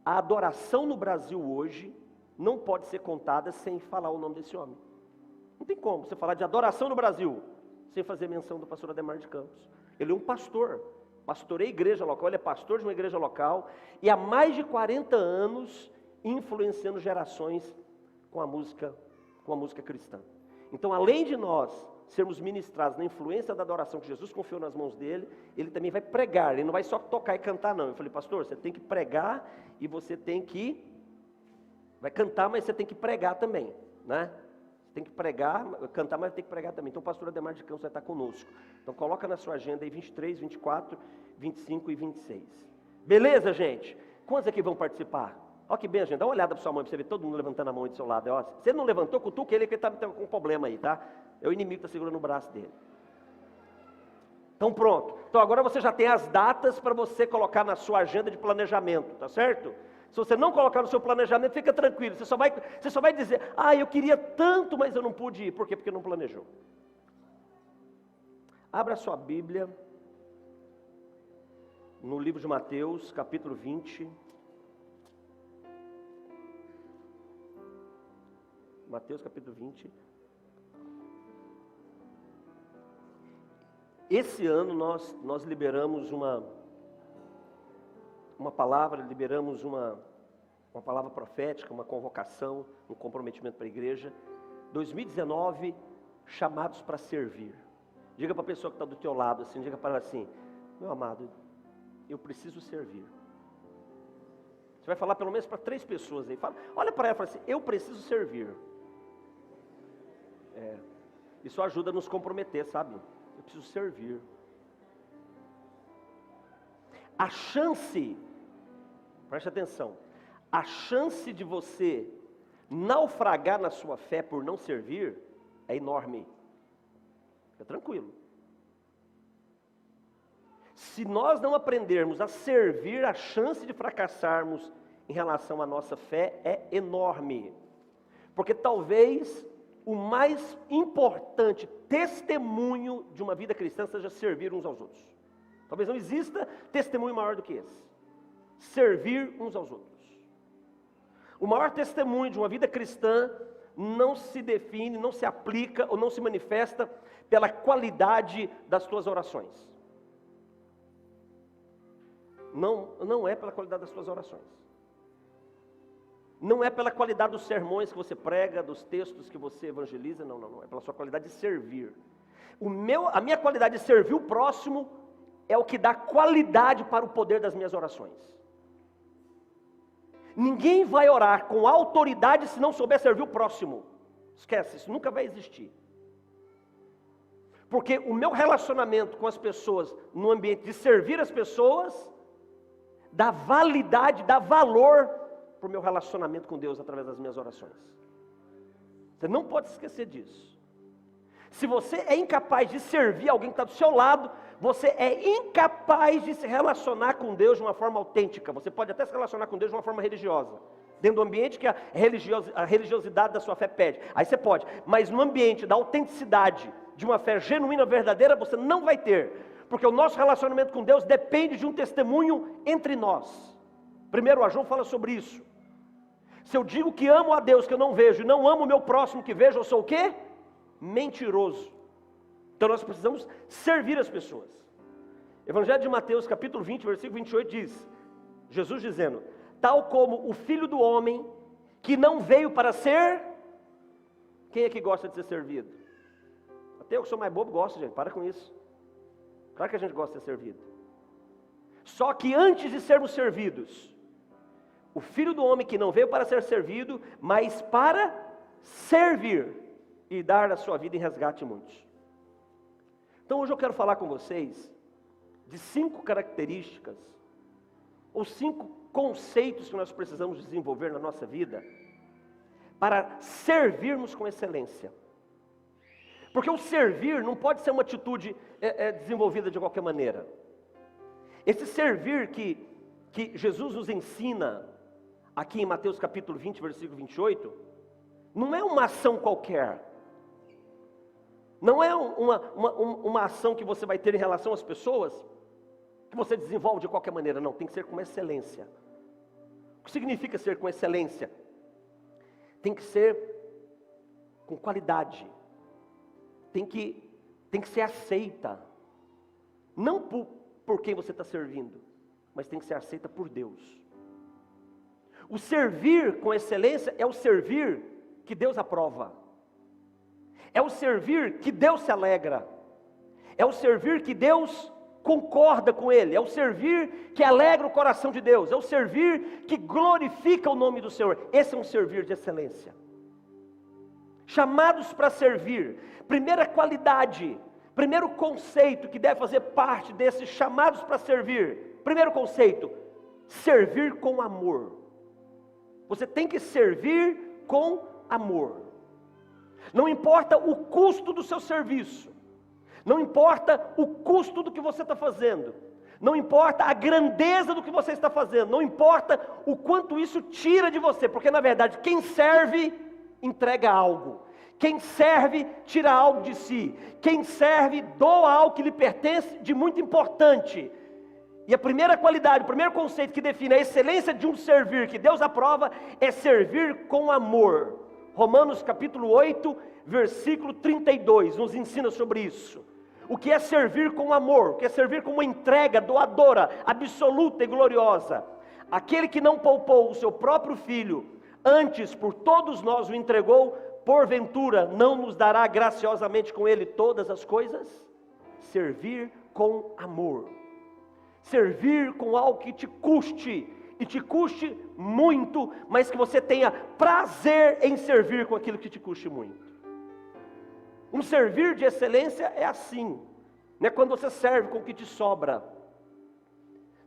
A adoração no Brasil hoje não pode ser contada sem falar o nome desse homem. Não tem como você falar de adoração no Brasil sem fazer menção do pastor Ademar de Campos. Ele é um pastor, pastoreia a igreja local, ele é pastor de uma igreja local, e há mais de 40 anos influenciando gerações com a música cristã. Então, além de nós sermos ministrados na influência da adoração que Jesus confiou nas mãos dele, ele também vai pregar, ele não vai só tocar e cantar não. Eu falei, pastor, você tem que pregar e você tem que, vai cantar, mas você tem que pregar também, né? Você tem que pregar, cantar, mas tem que pregar também. Então o pastor Ademar de Campos vai estar conosco. Então coloca na sua agenda aí 23, 24, 25 e 26. Beleza, gente? Quantos aqui vão participar? Olha que bem, gente, dá uma olhada para sua mãe, para você ver todo mundo levantando a mão aí do seu lado. Ó, se ele não levantou, cutuca ele, que ele está com um problema aí, tá? É o inimigo que está segurando o braço dele. Então pronto. Então agora você já tem as datas para você colocar na sua agenda de planejamento, tá certo? Se você não colocar no seu planejamento, fica tranquilo. Você só vai dizer, eu queria tanto, mas eu não pude ir. Por quê? Porque não planejou. Abra sua Bíblia no livro de Mateus, capítulo 20. Mateus capítulo 20. Esse ano nós liberamos uma palavra, liberamos uma palavra profética, uma convocação, um comprometimento para a igreja. 2019, chamados para servir. Diga para a pessoa que está do teu lado assim, diga para ela assim, meu amado, eu preciso servir. Você vai falar pelo menos para 3 pessoas aí. Olha para ela e fala assim, eu preciso servir. Isso ajuda a nos comprometer, sabe? Eu preciso servir. A chance, preste atenção, a chance de você naufragar na sua fé por não servir é enorme. Fica tranquilo. Se nós não aprendermos a servir, a chance de fracassarmos em relação à nossa fé é enorme. Porque talvez o mais importante testemunho de uma vida cristã seja servir uns aos outros. Talvez não exista testemunho maior do que esse. Servir uns aos outros. O maior testemunho de uma vida cristã não se define, não se aplica ou não se manifesta pela qualidade das tuas orações. Não é pela qualidade das tuas orações. Não é pela qualidade dos sermões que você prega, dos textos que você evangeliza, não. É pela sua qualidade de servir. A minha qualidade de servir o próximo é o que dá qualidade para o poder das minhas orações. Ninguém vai orar com autoridade se não souber servir o próximo. Esquece, isso nunca vai existir. Porque o meu relacionamento com as pessoas, no ambiente de servir as pessoas, dá validade, dá valor para o meu relacionamento com Deus através das minhas orações. Você não pode esquecer disso. Se você é incapaz de servir alguém que está do seu lado, você é incapaz de se relacionar com Deus de uma forma autêntica. Você pode até se relacionar com Deus de uma forma religiosa, dentro do ambiente que a religiosidade da sua fé pede. Aí você pode, mas no ambiente da autenticidade, de uma fé genuína, verdadeira, você não vai ter. Porque o nosso relacionamento com Deus depende de um testemunho entre nós. Primeiro, João fala sobre isso. Se eu digo que amo a Deus que eu não vejo e não amo o meu próximo que vejo, eu sou o quê? Mentiroso. Então nós precisamos servir as pessoas. Evangelho de Mateus capítulo 20, versículo 28 diz, Jesus dizendo, tal como o Filho do Homem que não veio para ser, quem é que gosta de ser servido? Até eu que sou mais bobo gosto, gente, para com isso. Claro que a gente gosta de ser servido. Só que antes de sermos servidos, o Filho do Homem que não veio para ser servido, mas para servir e dar a sua vida em resgate a muitos. Então hoje eu quero falar com vocês de 5 características, ou 5 conceitos que nós precisamos desenvolver na nossa vida, para servirmos com excelência. Porque o servir não pode ser uma atitude desenvolvida de qualquer maneira. Esse servir que Jesus nos ensina, aqui em Mateus capítulo 20, versículo 28, Não é uma ação qualquer. Não é uma ação que você vai ter em relação às pessoas, que você desenvolve de qualquer maneira. Não, tem que ser com excelência. O que significa ser com excelência? Tem que ser com qualidade. Tem que ser aceita. Não por quem você está servindo, mas tem que ser aceita por Deus. O servir com excelência é o servir que Deus aprova. É o servir que Deus se alegra. É o servir que Deus concorda com ele. É o servir que alegra o coração de Deus. É o servir que glorifica o nome do Senhor. Esse é um servir de excelência. Chamados para servir. Primeira qualidade, primeiro conceito que deve fazer parte desses chamados para servir. Primeiro conceito, servir com amor. Você tem que servir com amor. Não importa o custo do seu serviço, não importa o custo do que você está fazendo, não importa a grandeza do que você está fazendo, não importa o quanto isso tira de você, porque na verdade quem serve entrega algo, quem serve tira algo de si, quem serve doa algo que lhe pertence de muito importante. E a primeira qualidade, o primeiro conceito que define a excelência de um servir que Deus aprova é servir com amor. Romanos capítulo 8, versículo 32, nos ensina sobre isso. O que é servir com amor? O que é servir com uma entrega doadora, absoluta e gloriosa? Aquele que não poupou o seu próprio filho, antes por todos nós o entregou, porventura não nos dará graciosamente com ele todas as coisas? Servir com amor. Servir com algo que te custe, e te custe muito, mas que você tenha prazer em servir com aquilo que te custe muito. Um servir de excelência é assim, não é quando você serve com o que te sobra,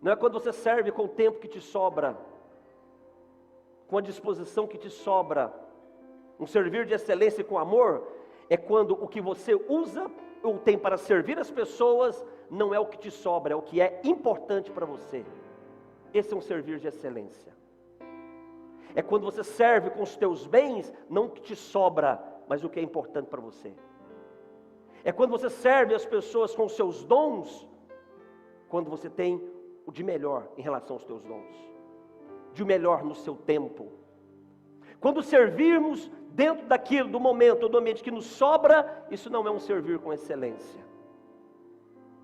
não é quando você serve com o tempo que te sobra, com a disposição que te sobra. Um servir de excelência com amor é quando o que você usa ou tem para servir as pessoas não é o que te sobra, é o que é importante para você. Esse é um servir de excelência. É quando você serve com os teus bens, não o que te sobra, mas o que é importante para você. É quando você serve as pessoas com os seus dons, quando você tem o de melhor em relação aos teus dons, de melhor no seu tempo. Quando servirmos dentro daquilo, do momento, do ambiente que nos sobra, isso não é um servir com excelência.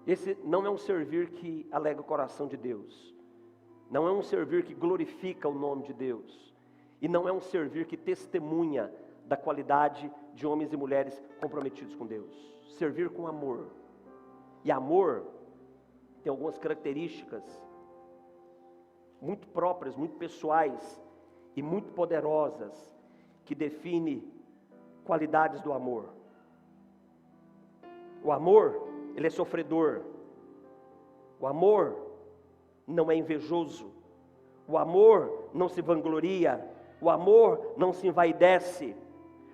Esse não é um servir que alegra o coração de Deus. Não é um servir que glorifica o nome de Deus. E não é um servir que testemunha da qualidade de homens e mulheres comprometidos com Deus. Servir com amor. E amor tem algumas características muito próprias, muito pessoais e muito poderosas que definem qualidades do amor. O amor, ele é sofredor. O amor não é invejoso, o amor não se vangloria, o amor não se envaidece,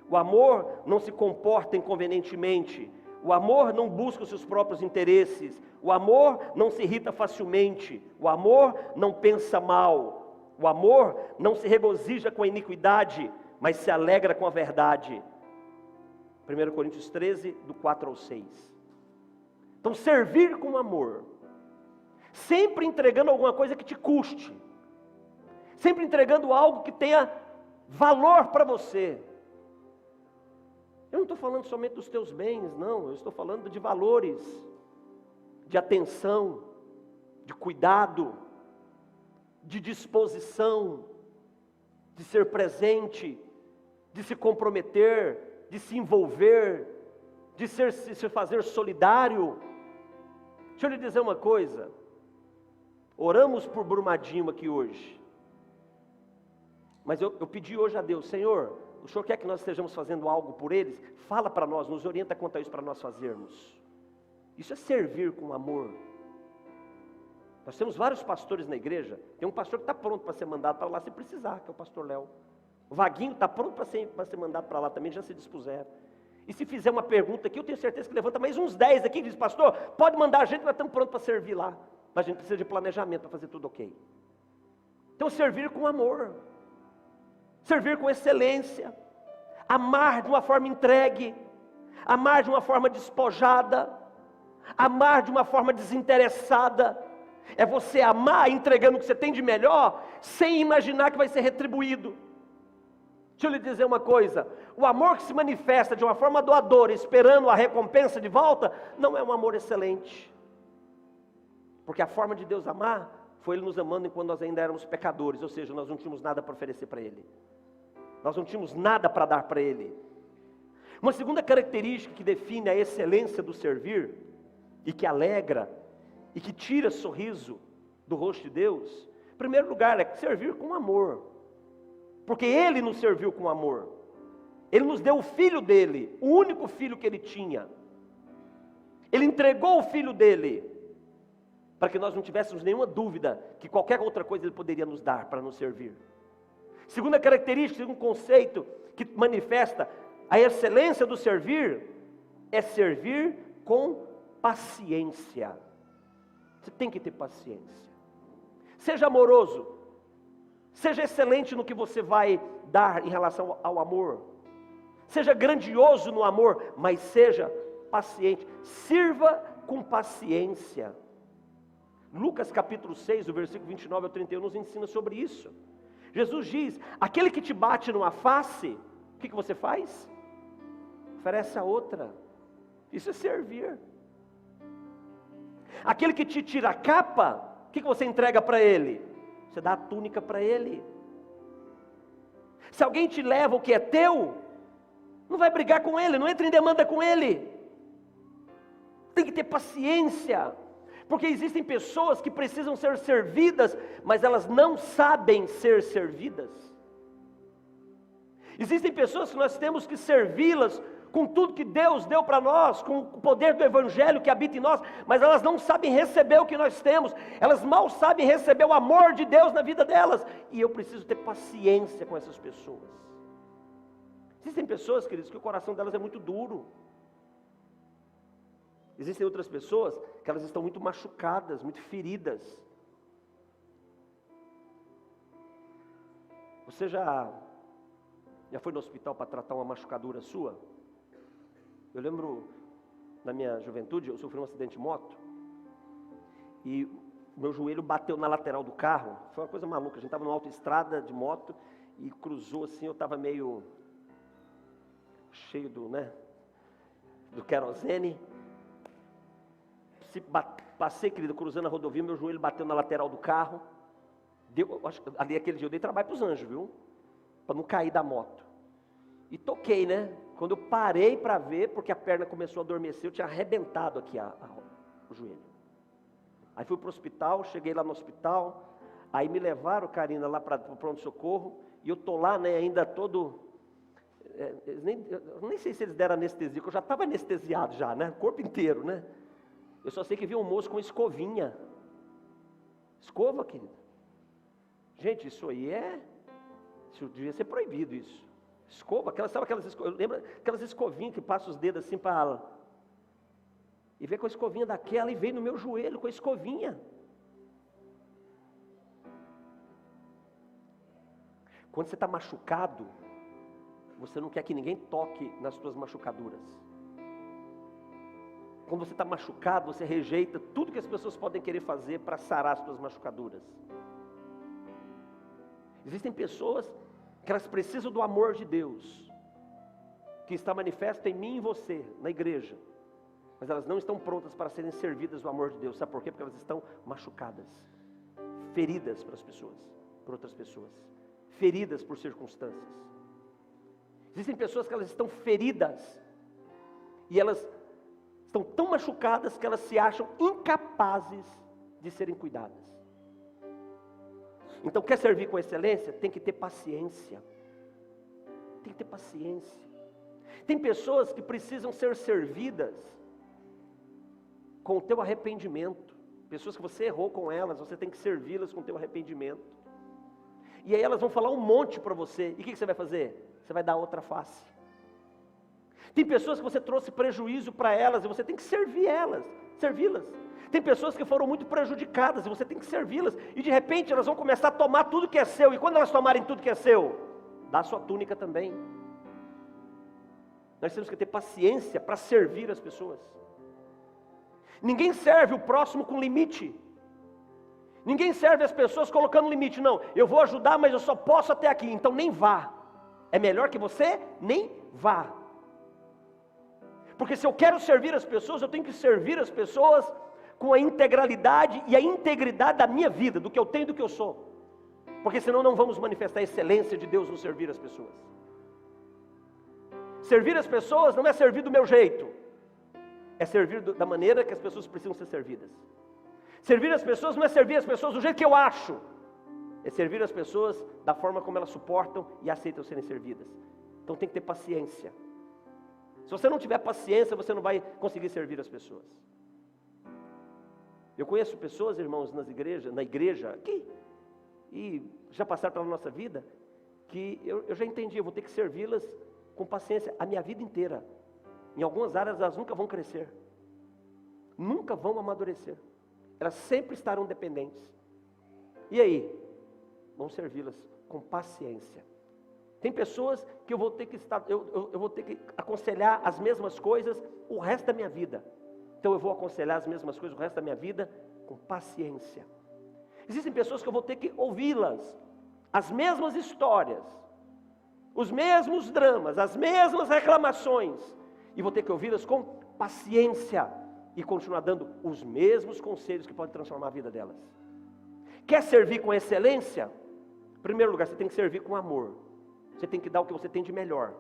o amor não se comporta inconvenientemente, o amor não busca os seus próprios interesses, o amor não se irrita facilmente, o amor não pensa mal, o amor não se regozija com a iniquidade, mas se alegra com a verdade. 1 Coríntios 13, do 4 ao 6. Então servir com amor, sempre entregando alguma coisa que te custe, sempre entregando algo que tenha valor para você. Eu não estou falando somente dos teus bens, não, eu estou falando de valores, de atenção, de cuidado, de disposição, de ser presente, de se comprometer, de se envolver, de se fazer solidário. Deixa eu lhe dizer uma coisa. Oramos por Brumadinho aqui hoje, mas eu pedi hoje a Deus: Senhor, o Senhor quer que nós estejamos fazendo algo por eles? Fala para nós, nos orienta quanto a isso para nós fazermos. Isso é servir com amor. Nós temos vários pastores na igreja. Tem um pastor que está pronto para ser mandado para lá se precisar, que é o pastor Léo. O Vaguinho está pronto para ser mandado para lá também, já se dispuseram. E se fizer uma pergunta aqui, eu tenho certeza que levanta mais uns 10 aqui e diz: pastor, pode mandar a gente, nós estamos prontos para servir lá. Mas a gente precisa de planejamento para fazer tudo ok. Então servir com amor, servir com excelência. amar de uma forma entregue, amar de uma forma despojada, amar de uma forma desinteressada. É você amar entregando o que você tem de melhor, sem imaginar que vai ser retribuído. Deixa eu lhe dizer uma coisa: o amor que se manifesta de uma forma doadora, esperando a recompensa de volta, não é um amor excelente. Porque a forma de Deus amar, foi Ele nos amando enquanto nós ainda éramos pecadores, ou seja, nós não tínhamos nada para oferecer para Ele. Nós não tínhamos nada para dar para Ele. Uma segunda característica que define a excelência do servir, e que alegra, e que tira sorriso do rosto de Deus, em primeiro lugar, é servir com amor. Porque Ele nos serviu com amor. Ele nos deu o Filho dEle, o único Filho que Ele tinha. Ele entregou o Filho dEle, para que nós não tivéssemos nenhuma dúvida que qualquer outra coisa Ele poderia nos dar para nos servir. Segunda característica, um conceito que manifesta a excelência do servir, é servir com paciência. Você tem que ter paciência. Seja amoroso, seja excelente no que você vai dar em relação ao amor, seja grandioso no amor, mas seja paciente, sirva com paciência. Lucas capítulo 6, o versículo 29 ao 31 nos ensina sobre isso. Jesus diz: aquele que te bate numa face, o que você faz? Oferece a outra. Isso é servir. Aquele que te tira a capa, o que você entrega para ele? Você dá a túnica para ele. Se alguém te leva o que é teu, não vai brigar com ele, não entra em demanda com ele. Tem que ter paciência. Porque existem pessoas que precisam ser servidas, mas elas não sabem ser servidas. Existem pessoas que nós temos que servi-las com tudo que Deus deu para nós, com o poder do Evangelho que habita em nós, mas elas não sabem receber o que nós temos, elas mal sabem receber o amor de Deus na vida delas, e eu preciso ter paciência com essas pessoas. Existem pessoas, queridos, que o coração delas é muito duro. Existem outras pessoas que elas estão muito machucadas, muito feridas. Você já foi no hospital para tratar uma machucadura sua? Eu lembro, na minha juventude, eu sofri um acidente de moto, e o meu joelho bateu na lateral do carro. Foi uma coisa maluca, a gente estava numa autoestrada de moto, e cruzou assim, eu estava meio cheio do querosene. Passei, querido, cruzando a rodovia, meu joelho bateu na lateral do carro. Ali aquele dia eu dei trabalho para os anjos, viu? Para não cair da moto. E toquei, né? Quando eu parei para ver, porque a perna começou a adormecer, eu tinha arrebentado aqui o joelho. Aí fui para o hospital, cheguei lá no hospital, aí me levaram, Karina, lá para o pronto-socorro, e eu tô lá, né, ainda todo... eu nem sei se eles deram anestesia, porque eu já estava anestesiado já, né? O corpo inteiro, né? Eu só sei que vi um moço com escovinha. Escova, querido. Gente, isso devia ser proibido isso. Escova, eu lembro aquelas escovinhas que passam os dedos assim para... E veio com a escovinha daquela e veio no meu joelho com a escovinha. Quando você está machucado, você não quer que ninguém toque nas suas machucaduras. Quando você está machucado, você rejeita tudo que as pessoas podem querer fazer para sarar as suas machucaduras. Existem pessoas que elas precisam do amor de Deus, que está manifesto em mim e em você, na igreja, mas elas não estão prontas para serem servidas do amor de Deus. Sabe por quê? Porque elas estão machucadas, feridas por outras pessoas, feridas por circunstâncias. Existem pessoas que elas estão feridas, e elas estão tão machucadas que elas se acham incapazes de serem cuidadas. Então, quer servir com excelência? Tem que ter paciência. Tem que ter paciência. Tem pessoas que precisam ser servidas com o teu arrependimento. Pessoas que você errou com elas, você tem que servi-las com o teu arrependimento. E aí elas vão falar um monte para você. E o que você vai fazer? Você vai dar outra face. Tem pessoas que você trouxe prejuízo para elas e você tem que servi-las. Tem pessoas que foram muito prejudicadas e você tem que servi-las. E de repente elas vão começar a tomar tudo que é seu. E quando elas tomarem tudo que é seu, dá a sua túnica também. Nós temos que ter paciência para servir as pessoas. Ninguém serve o próximo com limite. Ninguém serve as pessoas colocando limite. Não, eu vou ajudar, mas eu só posso até aqui, então nem vá. É melhor que você nem vá. Porque se eu quero servir as pessoas, eu tenho que servir as pessoas com a integralidade e a integridade da minha vida, do que eu tenho e do que eu sou. Porque senão não vamos manifestar a excelência de Deus no servir as pessoas. Servir as pessoas não é servir do meu jeito, é servir da maneira que as pessoas precisam ser servidas. Servir as pessoas não é servir as pessoas do jeito que eu acho, é servir as pessoas da forma como elas suportam e aceitam serem servidas. Então tem que ter paciência. Se você não tiver paciência, você não vai conseguir servir as pessoas. Eu conheço pessoas, irmãos, na igreja aqui, e já passaram pela nossa vida, que eu já entendi, eu vou ter que servi-las com paciência a minha vida inteira. Em algumas áreas elas nunca vão crescer, nunca vão amadurecer, elas sempre estarão dependentes. E aí? Vamos servi-las com paciência. Tem pessoas que eu vou ter que aconselhar as mesmas coisas o resto da minha vida. Então eu vou aconselhar as mesmas coisas o resto da minha vida com paciência. Existem pessoas que eu vou ter que ouvi-las, as mesmas histórias, os mesmos dramas, as mesmas reclamações, e vou ter que ouvi-las com paciência e continuar dando os mesmos conselhos que podem transformar a vida delas. Quer servir com excelência? Em primeiro lugar, você tem que servir com amor. Você tem que dar o que você tem de melhor,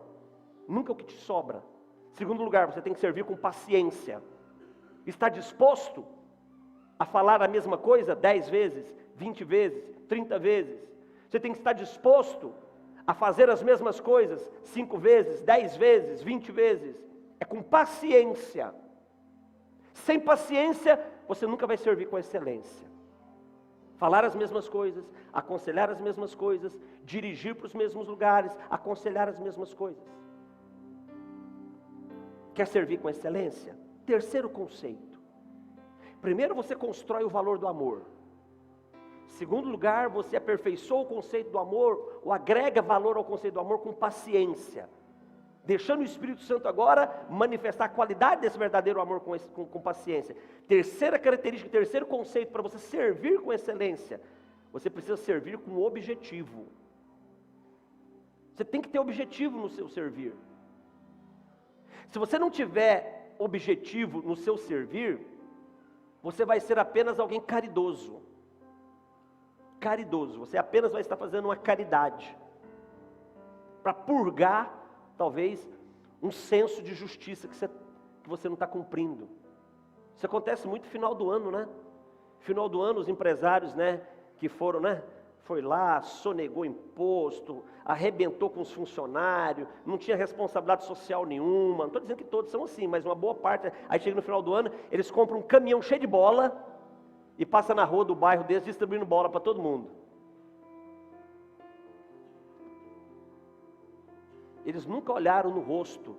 nunca o que te sobra. Em segundo lugar, você tem que servir com paciência. Está disposto a falar a mesma coisa 10 vezes, 20 vezes, 30 vezes? Você tem que estar disposto a fazer as mesmas coisas 5 vezes, 10 vezes, 20 vezes. É com paciência. Sem paciência, você nunca vai servir com excelência. Falar as mesmas coisas, aconselhar as mesmas coisas, dirigir para os mesmos lugares, aconselhar as mesmas coisas. Quer servir com excelência? Terceiro conceito. Primeiro, você constrói o valor do amor. Segundo lugar, você aperfeiçoa o conceito do amor, ou agrega valor ao conceito do amor com paciência, deixando o Espírito Santo agora manifestar a qualidade desse verdadeiro amor com paciência. Terceira característica, terceiro conceito para você servir com excelência: você precisa servir com objetivo. Você tem que ter objetivo no seu servir. Se você não tiver objetivo no seu servir, você vai ser apenas alguém caridoso. Caridoso, você apenas vai estar fazendo uma caridade, para purgar, talvez, um senso de justiça que você não está cumprindo. Isso acontece muito no final do ano, né? Final do ano, os empresários, né, que foram, né, foi lá, sonegou imposto, arrebentou com os funcionários, não tinha responsabilidade social nenhuma. Não estou dizendo que todos são assim, mas uma boa parte. Aí chega no final do ano, eles compram um caminhão cheio de bola e passa na rua do bairro deles distribuindo bola para todo mundo. Eles nunca olharam no rosto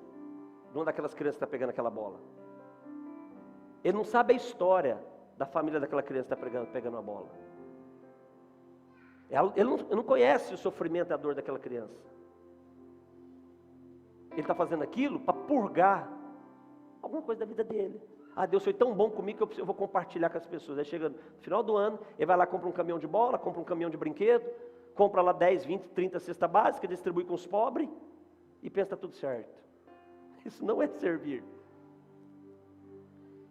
de uma daquelas crianças que está pegando aquela bola. Ele não sabe a história da família daquela criança que está pegando a bola. Ele não conhece o sofrimento e a dor daquela criança. Ele está fazendo aquilo para purgar alguma coisa da vida dele. Ah, Deus foi tão bom comigo que eu vou compartilhar com as pessoas. Aí chega no final do ano, ele vai lá, compra um caminhão de bola, compra um caminhão de brinquedo, compra lá 10, 20, 30 cesta básica, distribui com os pobres e pensa que está tudo certo. Isso não é servir.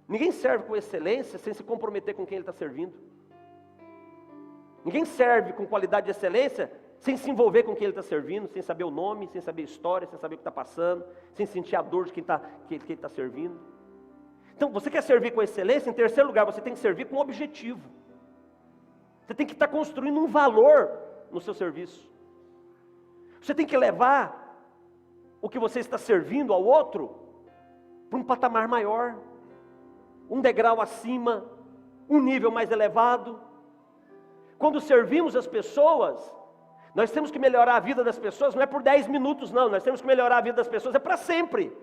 Ninguém serve com excelência sem se comprometer com quem ele está servindo. Ninguém serve com qualidade de excelência sem se envolver com quem ele está servindo, sem saber o nome, sem saber a história, sem saber o que está passando, sem sentir a dor de quem ele está servindo. Então, você quer servir com excelência? Em terceiro lugar, você tem que servir com objetivo. Você tem que estar construindo um valor no seu serviço. Você tem que levar o que você está servindo ao outro para um patamar maior, um degrau acima, um nível mais elevado. Quando servimos as pessoas, nós temos que melhorar a vida das pessoas, não é por 10 minutos não, nós temos que melhorar a vida das pessoas, é para sempre.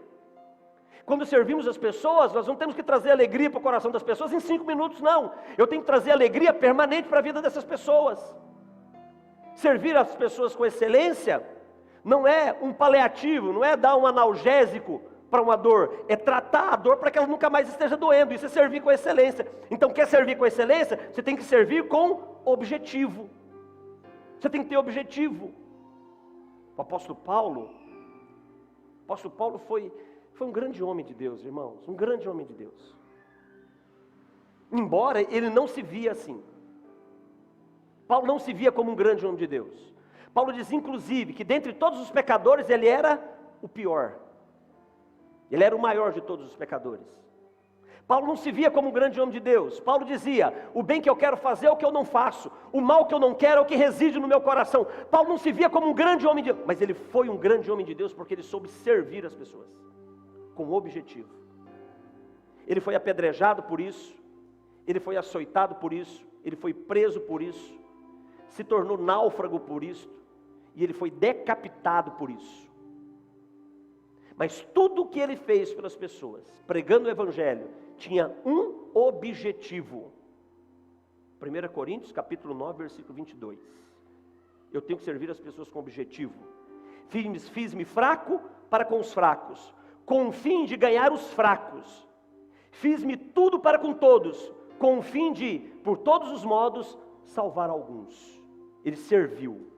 Quando servimos as pessoas, nós não temos que trazer alegria para o coração das pessoas em 5 minutos, não. Eu tenho que trazer alegria permanente para a vida dessas pessoas. Servir as pessoas com excelência não é um paliativo, não é dar um analgésico para uma dor, é tratar a dor para que ela nunca mais esteja doendo. Isso é servir com excelência. Então, quer servir com excelência? Você tem que servir com objetivo. Você tem que ter objetivo. O apóstolo Paulo foi um grande homem de Deus, irmãos, um grande homem de Deus. Embora ele não se via assim. Paulo não se via como um grande homem de Deus. Paulo diz, inclusive, que dentre todos os pecadores, ele era o pior. Ele era o maior de todos os pecadores. Paulo não se via como um grande homem de Deus. Paulo dizia, o bem que eu quero fazer é o que eu não faço. O mal que eu não quero é o que reside no meu coração. Paulo não se via como um grande homem de Deus. Mas ele foi um grande homem de Deus porque ele soube servir as pessoas. Com objetivo. Ele foi apedrejado por isso. Ele foi açoitado por isso. Ele foi preso por isso. Se tornou náufrago por isso. E ele foi decapitado por isso. Mas tudo o que ele fez pelas pessoas, pregando o Evangelho, tinha um objetivo. 1 Coríntios capítulo 9, versículo 22. Eu tenho que servir as pessoas com objetivo. Fiz-me fraco para com os fracos, com o fim de ganhar os fracos. Fiz-me tudo para com todos, com o fim de, por todos os modos, salvar alguns. Ele serviu.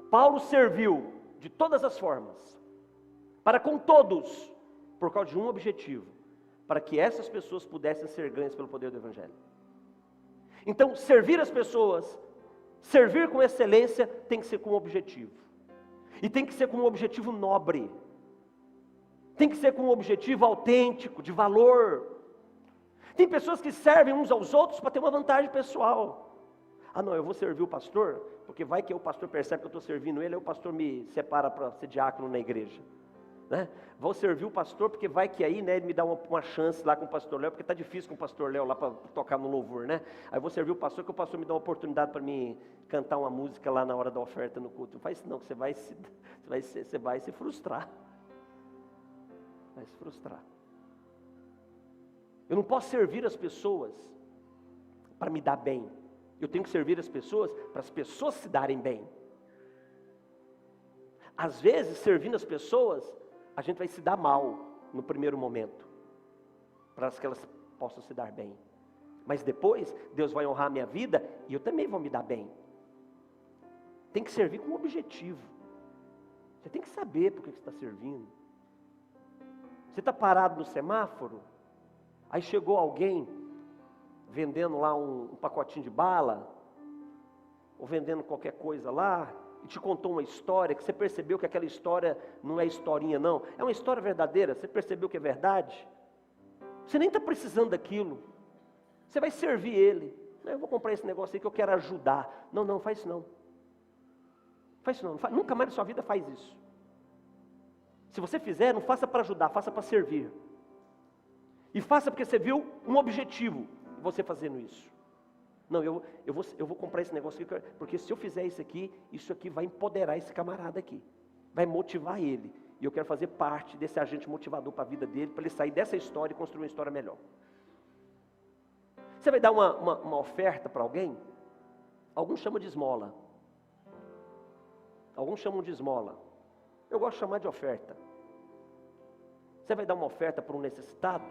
Paulo serviu de todas as formas, para com todos, por causa de um objetivo, para que essas pessoas pudessem ser ganhas pelo poder do Evangelho. Então, servir as pessoas, servir com excelência, tem que ser com um objetivo. E tem que ser com um objetivo nobre. Tem que ser com um objetivo autêntico, de valor. Tem pessoas que servem uns aos outros para ter uma vantagem pessoal. Ah não, eu vou servir o pastor, porque vai que o pastor percebe que eu estou servindo ele, aí o pastor me separa para ser diácono na igreja. Né? Vou servir o pastor, porque vai que aí, né, ele me dá uma chance lá com o pastor Léo, porque está difícil com o pastor Léo lá para tocar no louvor, né? Aí vou servir o pastor, que o pastor me dá uma oportunidade para me cantar uma música lá na hora da oferta no culto. Não faz isso não, que você vai se frustrar. Vai se frustrar. Eu não posso servir as pessoas para me dar bem. Eu tenho que servir as pessoas para as pessoas se darem bem. Às vezes, servindo as pessoas, a gente vai se dar mal no primeiro momento, para que elas possam se dar bem. Mas depois, Deus vai honrar a minha vida e eu também vou me dar bem. Tem que servir com um objetivo. Você tem que saber por que você está servindo. Você está parado no semáforo, aí chegou alguém vendendo lá um pacotinho de bala, ou vendendo qualquer coisa lá, e te contou uma história, que você percebeu que aquela história não é historinha não, é uma história verdadeira, você percebeu que é verdade, você nem está precisando daquilo, você vai servir ele, eu vou comprar esse negócio aí que eu quero ajudar, não, faz isso não, nunca mais na sua vida faz isso, se você fizer, não faça para ajudar, faça para servir, e faça porque você viu um objetivo, você fazendo isso. Não, eu vou comprar esse negócio aqui, porque se eu fizer isso aqui vai empoderar esse camarada aqui, vai motivar ele, e eu quero fazer parte desse agente motivador para a vida dele, para ele sair dessa história e construir uma história melhor. Você vai dar uma oferta para alguém? Alguns chamam de esmola, alguns chamam de esmola, eu gosto de chamar de oferta. Você vai dar uma oferta para um necessitado,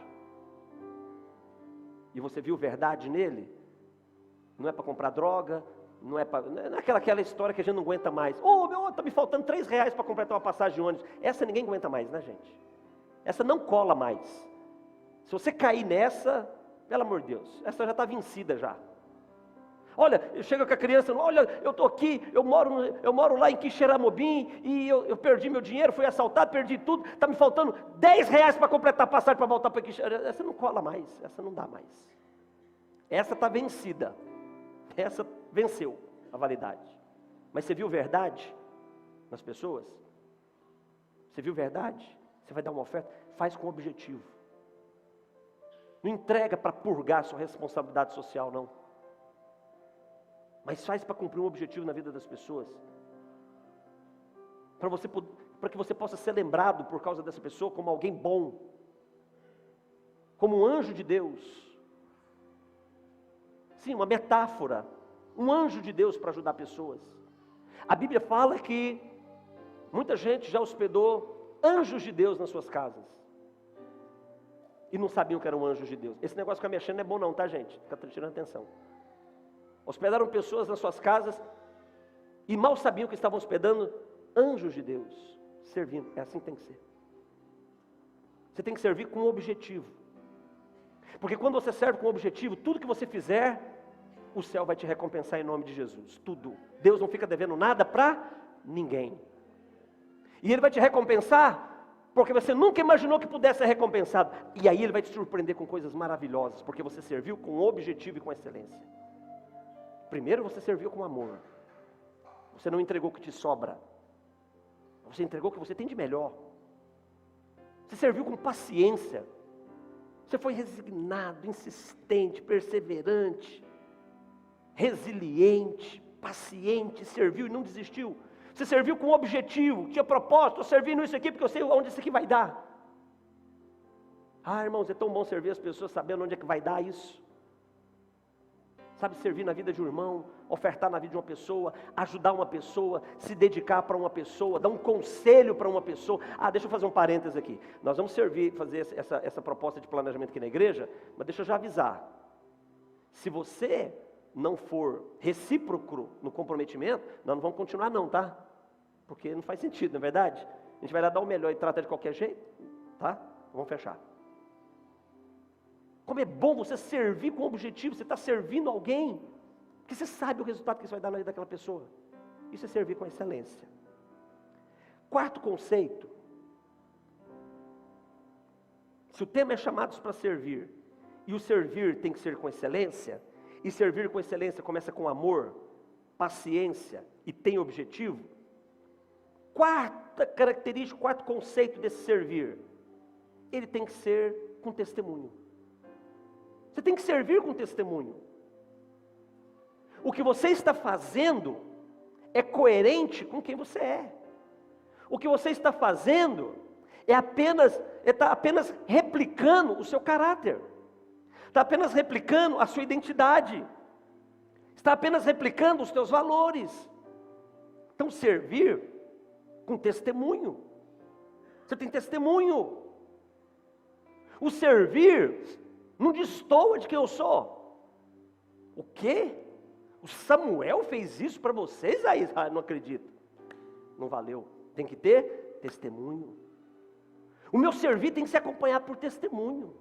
e você viu verdade nele, não é para comprar droga, não é aquela história que a gente não aguenta mais. Está me faltando R$3 para completar uma passagem de ônibus. Essa ninguém aguenta mais, né, gente? Essa não cola mais. Se você cair nessa, pelo amor de Deus, essa já está vencida já. Olha, chega com a criança, olha, eu estou aqui, eu moro lá em Quixeramobim, e eu perdi meu dinheiro, fui assaltado, perdi tudo, está me faltando R$10 para completar a passagem para voltar para Quixeramobim. Essa não cola mais, essa não dá mais. Essa está vencida. Essa venceu a validade. Mas você viu verdade nas pessoas? Você viu verdade? Você vai dar uma oferta? Faz com objetivo. Não entrega para purgar a sua responsabilidade social, não. Mas faz para cumprir um objetivo na vida das pessoas. Para que você possa ser lembrado por causa dessa pessoa como alguém bom. Como um anjo de Deus. Sim, uma metáfora, um anjo de Deus para ajudar pessoas. A Bíblia fala que Muita gente já hospedou anjos de Deus nas suas casas. E não sabiam que eram anjos de Deus. Esse negócio que fica mexendo não é bom não, tá, gente? Fica tirando atenção. Hospedaram pessoas nas suas casas e mal sabiam que estavam hospedando anjos de Deus, servindo. É assim que tem que ser. Você tem que servir com um objetivo. Porque quando você serve com um objetivo, tudo que você fizer, o céu vai te recompensar em nome de Jesus. Tudo. Deus não fica devendo nada para ninguém. E Ele vai te recompensar porque você nunca imaginou que pudesse ser recompensado. E aí Ele vai te surpreender com coisas maravilhosas, porque você serviu com objetivo e com excelência. Primeiro você serviu com amor. Você não entregou o que te sobra. Você entregou o que você tem de melhor. Você serviu com paciência. Você foi resignado, insistente, perseverante, resiliente, paciente, serviu e não desistiu. Você serviu com objetivo, tinha propósito, estou servindo isso aqui porque eu sei onde isso aqui vai dar. Ah, irmãos, é tão bom servir as pessoas sabendo onde é que vai dar isso. Sabe, servir na vida de um irmão, ofertar na vida de uma pessoa, ajudar uma pessoa, se dedicar para uma pessoa, dar um conselho para uma pessoa. Ah, deixa eu fazer um parênteses aqui. Nós vamos fazer essa proposta de planejamento aqui na igreja, mas deixa eu já avisar. Se você não for recíproco no comprometimento, nós não vamos continuar não, tá? Porque não faz sentido, não é verdade? A gente vai lá dar o melhor e trata de qualquer jeito, tá? Vamos fechar. Como é bom você servir com objetivo, você está servindo alguém, que você sabe o resultado que isso vai dar na vida daquela pessoa. Isso é servir com excelência. Quarto conceito, se o tema é chamados para servir, e o servir tem que ser com excelência, e servir com excelência começa com amor, paciência e tem objetivo, quarta característica, quarto conceito desse servir, ele tem que ser com testemunho. Você tem que servir com testemunho. O que você está fazendo é coerente com quem você é. O que você está fazendo está apenas replicando o seu caráter. Está apenas replicando a sua identidade. Está apenas replicando os teus valores. Então, servir com testemunho. Você tem testemunho. O servir não destoa de quem eu sou. O quê? O Samuel fez isso para vocês aí? Ah, não acredito. Não valeu. Tem que ter testemunho. O meu servir tem que ser acompanhado por testemunho.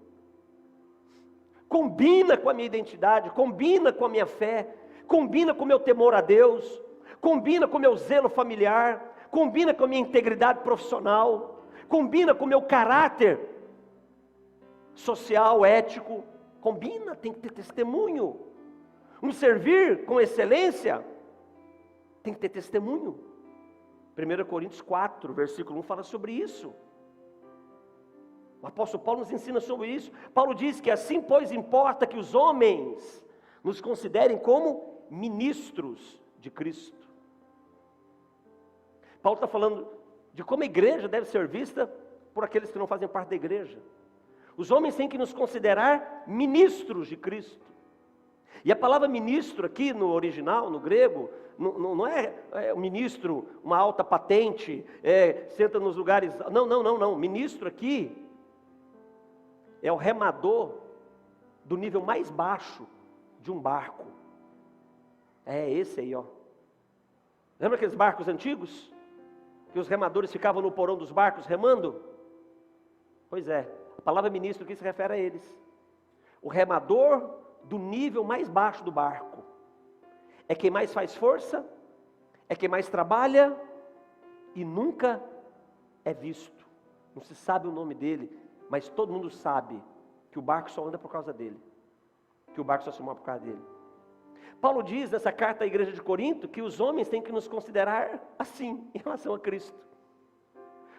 Combina com a minha identidade, combina com a minha fé, combina com o meu temor a Deus, combina com o meu zelo familiar, combina com a minha integridade profissional, combina com o meu caráter social, ético, combina, tem que ter testemunho. Um servir com excelência tem que ter testemunho. 1 Coríntios 4, versículo 1 fala sobre isso. O apóstolo Paulo nos ensina sobre isso. Paulo diz que assim, pois, importa que os homens nos considerem como ministros de Cristo. Paulo está falando de como a igreja deve ser vista por aqueles que não fazem parte da igreja. Os homens têm que nos considerar ministros de Cristo. E a palavra ministro aqui no original, no grego, não é um ministro, uma alta patente, senta nos lugares... Não. Ministro aqui é o remador do nível mais baixo de um barco. É esse aí, ó. Lembra aqueles barcos antigos? Que os remadores ficavam no porão dos barcos remando? Pois é. A palavra ministro aqui se refere a eles. O remador do nível mais baixo do barco. É quem mais faz força, é quem mais trabalha e nunca é visto. Não se sabe o nome dele, mas todo mundo sabe que o barco só anda por causa dele. Que o barco só se move por causa dele. Paulo diz nessa carta à igreja de Corinto que os homens têm que nos considerar assim, em relação a Cristo.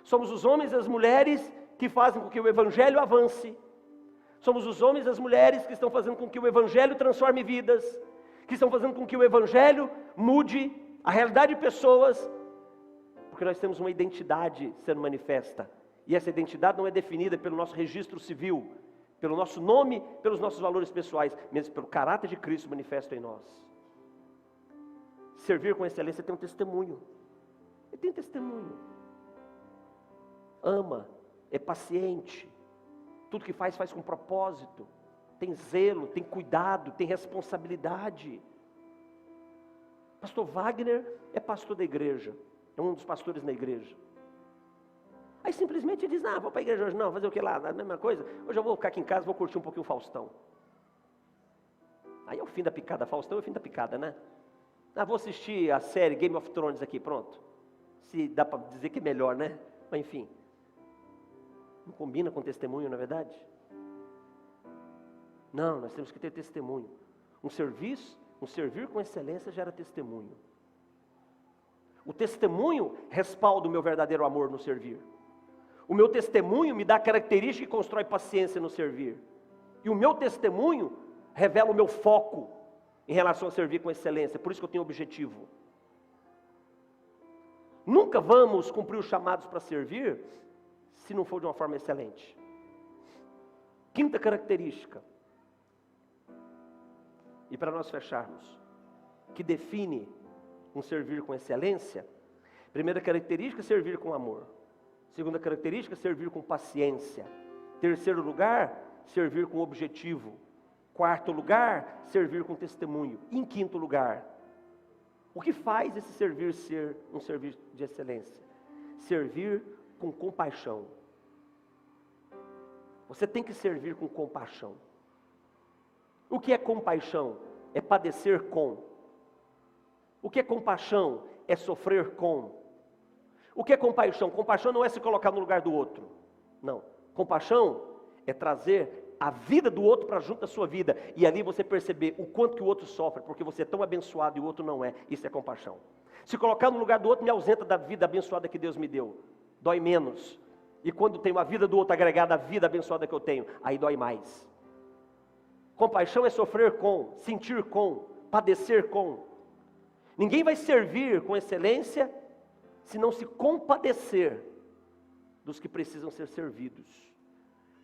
Somos os homens e as mulheres que fazem com que o evangelho avance. Somos os homens e as mulheres que estão fazendo com que o evangelho transforme vidas, que estão fazendo com que o evangelho mude a realidade de pessoas, porque nós temos uma identidade sendo manifesta, e essa identidade não é definida pelo nosso registro civil, pelo nosso nome, pelos nossos valores pessoais, mas pelo caráter de Cristo manifesto em nós. Servir com excelência tem um testemunho. Ele tem testemunho. ama, é paciente, tudo que faz com propósito, tem zelo, tem cuidado, tem responsabilidade. Pastor Wagner é pastor da igreja, é um dos pastores na igreja. Aí simplesmente diz, vou para a igreja hoje não, fazer o que lá, a mesma coisa, hoje eu vou ficar aqui em casa, vou curtir um pouquinho o Faustão. Aí é o fim da picada, Faustão é o fim da picada, né? Vou assistir a série Game of Thrones aqui, pronto. Se dá para dizer que é melhor, né? Mas enfim, não combina com testemunho, na verdade? Não, nós temos que ter testemunho. Um servir com excelência gera testemunho. O testemunho respalda o meu verdadeiro amor no servir. O meu testemunho me dá característica e constrói paciência no servir. E o meu testemunho revela o meu foco em relação a servir com excelência. Por isso que eu tenho objetivo. Nunca vamos cumprir os chamados para servir se não for de uma forma excelente. Quinta característica, e para nós fecharmos, que define um servir com excelência. Primeira característica, servir com amor. Segunda característica, servir com paciência. Terceiro lugar, servir com objetivo. Quarto lugar, servir com testemunho. Em quinto lugar, o que faz esse servir ser um serviço de excelência? Servir com compaixão. Você tem que servir com compaixão. O que é compaixão? É padecer com. O que é compaixão? É sofrer com. O que é compaixão? Compaixão não é se colocar no lugar do outro. Não. Compaixão é trazer a vida do outro para junto da sua vida. E ali você perceber o quanto que o outro sofre, porque você é tão abençoado e o outro não é. Isso é compaixão. Se colocar no lugar do outro me ausenta da vida abençoada que Deus me deu. Dói menos. E quando tem a vida do outro agregada à vida abençoada que eu tenho, aí dói mais. Compaixão é sofrer com, sentir com, padecer com. Ninguém vai servir com excelência se não se compadecer dos que precisam ser servidos.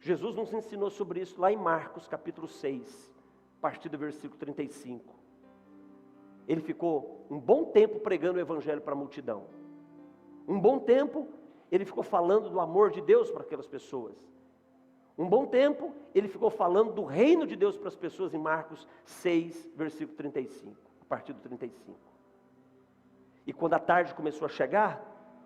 Jesus nos ensinou sobre isso lá em Marcos capítulo 6, a partir do versículo 35. Ele ficou um bom tempo pregando o evangelho para a multidão. Um bom tempo ele ficou falando do amor de Deus para aquelas pessoas. Um bom tempo, ele ficou falando do reino de Deus para as pessoas em Marcos 6, versículo 35, a partir do 35. E quando a tarde começou a chegar,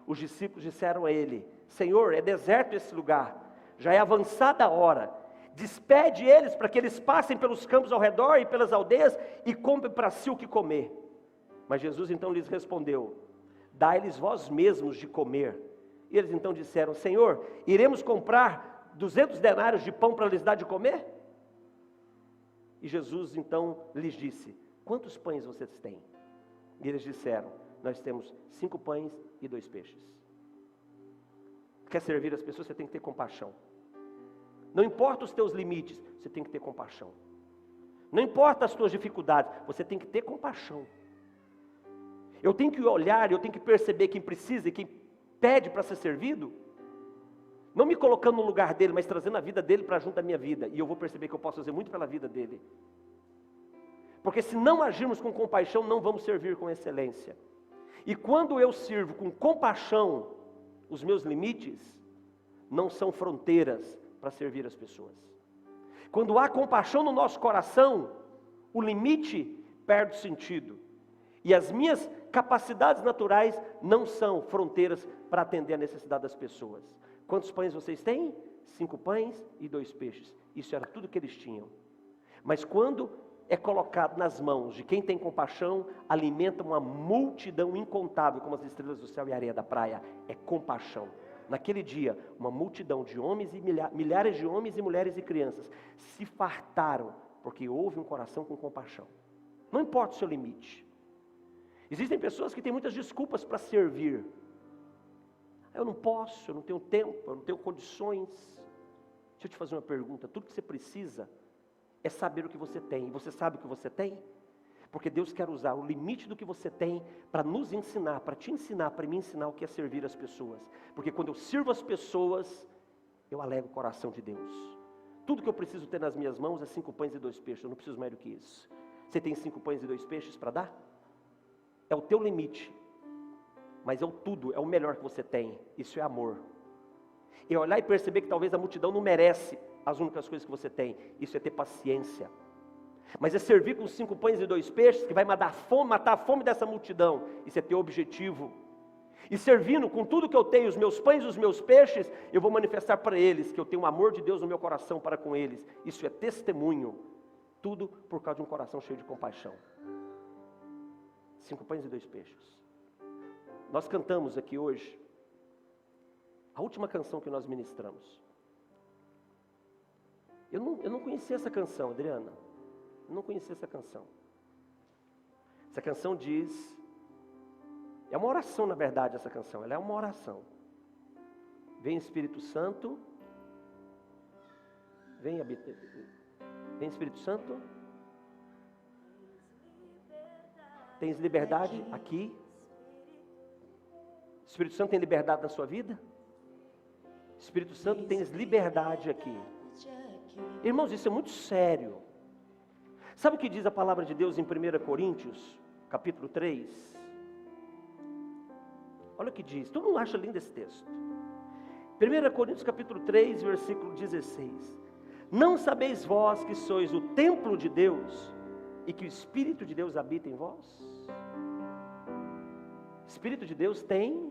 os discípulos disseram a ele, Senhor, é deserto esse lugar, já é avançada a hora, despede eles para que eles passem pelos campos ao redor e pelas aldeias e comprem para si o que comer. Mas Jesus então lhes respondeu, dai-lhes vós mesmos de comer. E eles então disseram, Senhor, iremos comprar 200 denários de pão para lhes dar de comer? E Jesus então lhes disse, quantos pães vocês têm? E eles disseram, nós temos 5 pães e 2 peixes. Quer servir as pessoas, você tem que ter compaixão. Não importa os teus limites, você tem que ter compaixão. Não importa as tuas dificuldades, você tem que ter compaixão. Eu tenho que olhar, eu tenho que perceber quem precisa e quem pede para ser servido, não me colocando no lugar dele, mas trazendo a vida dele para junto da minha vida. E eu vou perceber que eu posso fazer muito pela vida dele. Porque se não agirmos com compaixão, não vamos servir com excelência. E quando eu sirvo com compaixão, os meus limites não são fronteiras para servir as pessoas. Quando há compaixão no nosso coração, o limite perde o sentido. E as minhas capacidades naturais não são fronteiras para atender a necessidade das pessoas. Quantos pães vocês têm? 5 pães e 2 peixes. Isso era tudo que eles tinham. Mas quando é colocado nas mãos de quem tem compaixão, alimenta uma multidão incontável, como as estrelas do céu e a areia da praia. É compaixão. Naquele dia, uma multidão de homens e milhares de homens e mulheres e crianças se fartaram, porque houve um coração com compaixão. Não importa o seu limite. Existem pessoas que têm muitas desculpas para servir. Eu não posso, eu não tenho tempo, eu não tenho condições. Deixa eu te fazer uma pergunta. Tudo que você precisa é saber o que você tem. E você sabe o que você tem? Porque Deus quer usar o limite do que você tem para nos ensinar, para te ensinar, para me ensinar o que é servir as pessoas. Porque quando eu sirvo as pessoas, eu alego o coração de Deus. Tudo que eu preciso ter nas minhas mãos é 5 pães e 2 peixes. Eu não preciso mais do que isso. Você tem 5 pães e 2 peixes para dar? É o teu limite. Mas é o tudo, é o melhor que você tem. Isso é amor. É olhar e perceber que talvez a multidão não merece as únicas coisas que você tem. Isso é ter paciência. Mas é servir com 5 pães e 2 peixes que vai matar a fome dessa multidão. Isso é ter objetivo. E servindo com tudo que eu tenho, os meus pães e os meus peixes, eu vou manifestar para eles que eu tenho o amor de Deus no meu coração para com eles. Isso é testemunho. Tudo por causa de um coração cheio de compaixão. 5 pães e 2 peixes. Nós cantamos aqui hoje a última canção que nós ministramos. Eu não conhecia essa canção, Adriana. Eu não conhecia essa canção. Essa canção diz... É uma oração, na verdade, essa canção. Ela é uma oração. Vem Espírito Santo. Vem Espírito Santo. Tens liberdade aqui? Espírito Santo tem liberdade na sua vida? Espírito Santo, tens liberdade aqui. Irmãos, isso é muito sério. Sabe o que diz a palavra de Deus em 1 Coríntios, capítulo 3? Olha o que diz. Todo mundo acha lindo esse texto. 1 Coríntios, capítulo 3, versículo 16. Não sabeis vós que sois o templo de Deus e que o Espírito de Deus habita em vós? O Espírito de Deus tem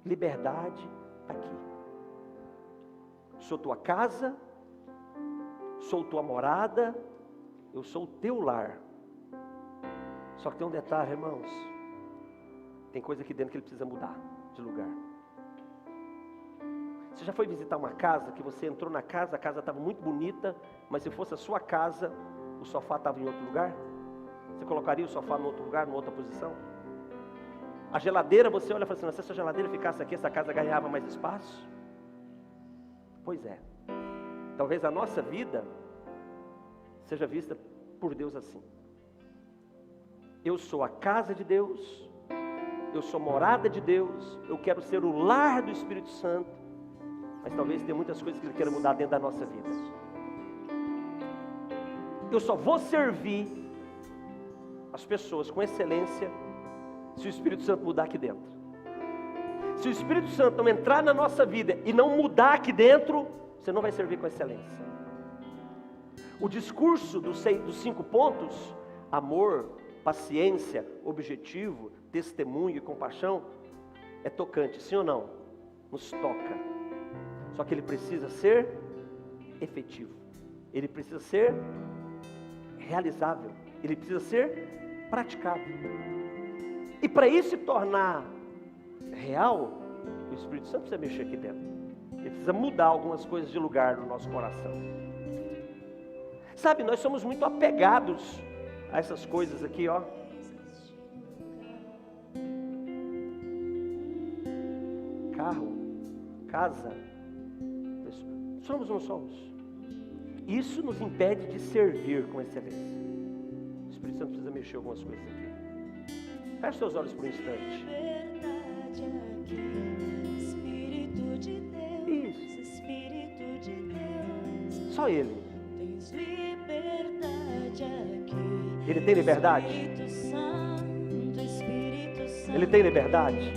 liberdade aqui. Sou tua casa, sou tua morada, eu sou o teu lar. Só que tem um detalhe, irmãos. Tem coisa aqui dentro que ele precisa mudar de lugar. Você já foi visitar uma casa que você entrou na casa, a casa estava muito bonita, mas se fosse a sua casa, o sofá estava em outro lugar? Você colocaria o sofá em outro lugar, em outra posição? A geladeira, você olha e fala assim, se essa geladeira ficasse aqui, essa casa ganhava mais espaço? Pois é. Talvez a nossa vida seja vista por Deus assim. Eu sou a casa de Deus, eu sou morada de Deus, eu quero ser o lar do Espírito Santo, mas talvez tenha muitas coisas que Ele queira mudar dentro da nossa vida. Eu só vou servir as pessoas com excelência se o Espírito Santo mudar aqui dentro. Se o Espírito Santo não entrar na nossa vida e não mudar aqui dentro, você não vai servir com excelência. O discurso dos 5 pontos, amor, paciência, objetivo, testemunho e compaixão, é tocante, sim ou não? Nos toca. Só que ele precisa ser efetivo. Ele precisa ser realizável. Ele precisa ser praticável. E para isso se tornar real, o Espírito Santo precisa mexer aqui dentro. Ele precisa mudar algumas coisas de lugar no nosso coração. Sabe, nós somos muito apegados a essas coisas aqui, ó. Carro, casa, somos ou não somos? Isso nos impede de servir com excelência. O Espírito Santo precisa mexer algumas coisas aqui. Feche seus olhos por um instante. Espírito de Deus, Isso. Espírito de Deus, Só Ele. tens liberdade aqui. Ele tem liberdade? Espírito Santo, Ele tem liberdade?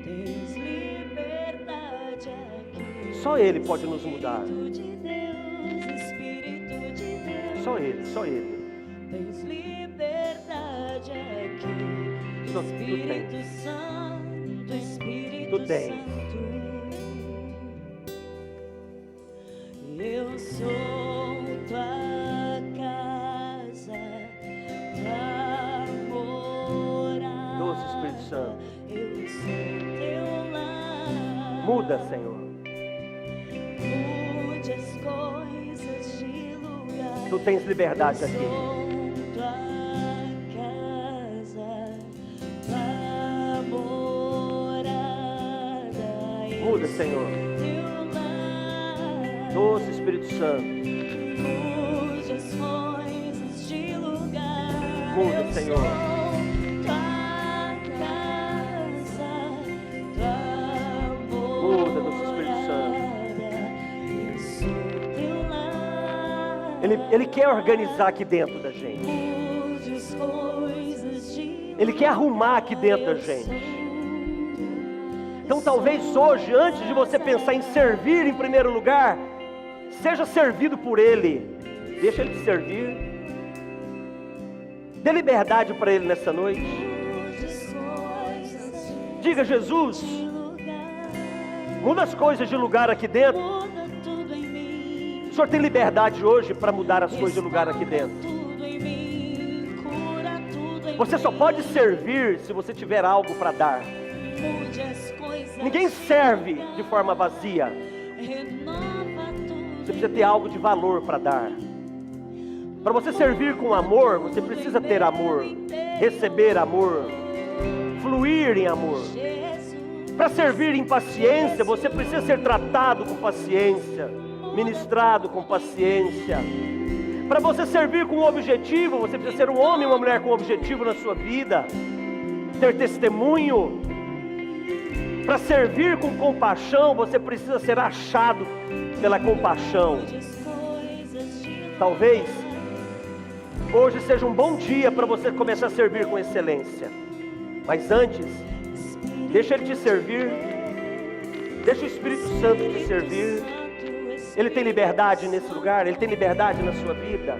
tens liberdade aqui. Só Ele pode nos mudar. Espírito de Deus, Espírito de Deus, Só Ele, só Ele. tens liberdade aqui. Tu tem. Espírito Santo, Espírito Tu tens. Santo, eu sou tua casa, tua morada. Doce Espírito Santo. Eu sou teu lar. Muda, Senhor. Mude as coisas de lugar. Tu tens liberdade Eu aqui. sou tua casa, tua morada. Eu Muda, sou Senhor. teu lar. Doce Espírito Santo. Mude as coisas de lugar. Muda, Eu Senhor. sou tua casa, tua Muda, doce Espírito Santo. morada. Eu sou teu lar. Ele quer organizar aqui dentro da gente. Mude as coisas de Ele quer arrumar aqui dentro da lugar. gente. Então talvez hoje, antes de você pensar em servir em primeiro lugar, seja servido por Ele. Deixa Ele te servir. Dê liberdade para Ele nessa noite. Diga: Jesus, muda as coisas de lugar aqui dentro. Muda tudo em mim. O Senhor tem liberdade hoje para mudar as coisas de lugar aqui dentro. Tudo em mim. Cura tudo em Você só mim. pode servir se você tiver algo para dar. Mude as coisas. Ninguém serve de forma vazia. Renova tudo. Você precisa ter algo de valor para dar. Para você servir com amor, você precisa ter amor, receber amor, fluir em amor. Jesus. Para servir em paciência, você precisa ser tratado com paciência, ministrado com paciência. Para você servir com objetivo, você precisa ser um homem e uma mulher com objetivo na sua vida, ter testemunho. Para servir com compaixão, você precisa ser achado pela compaixão. Mude as coisas de Talvez hoje seja um bom dia para você começar a servir com excelência. Mas antes, deixa Ele te servir. Deixa o Espírito Santo te servir. Ele tem liberdade nesse lugar, Ele tem liberdade na sua vida.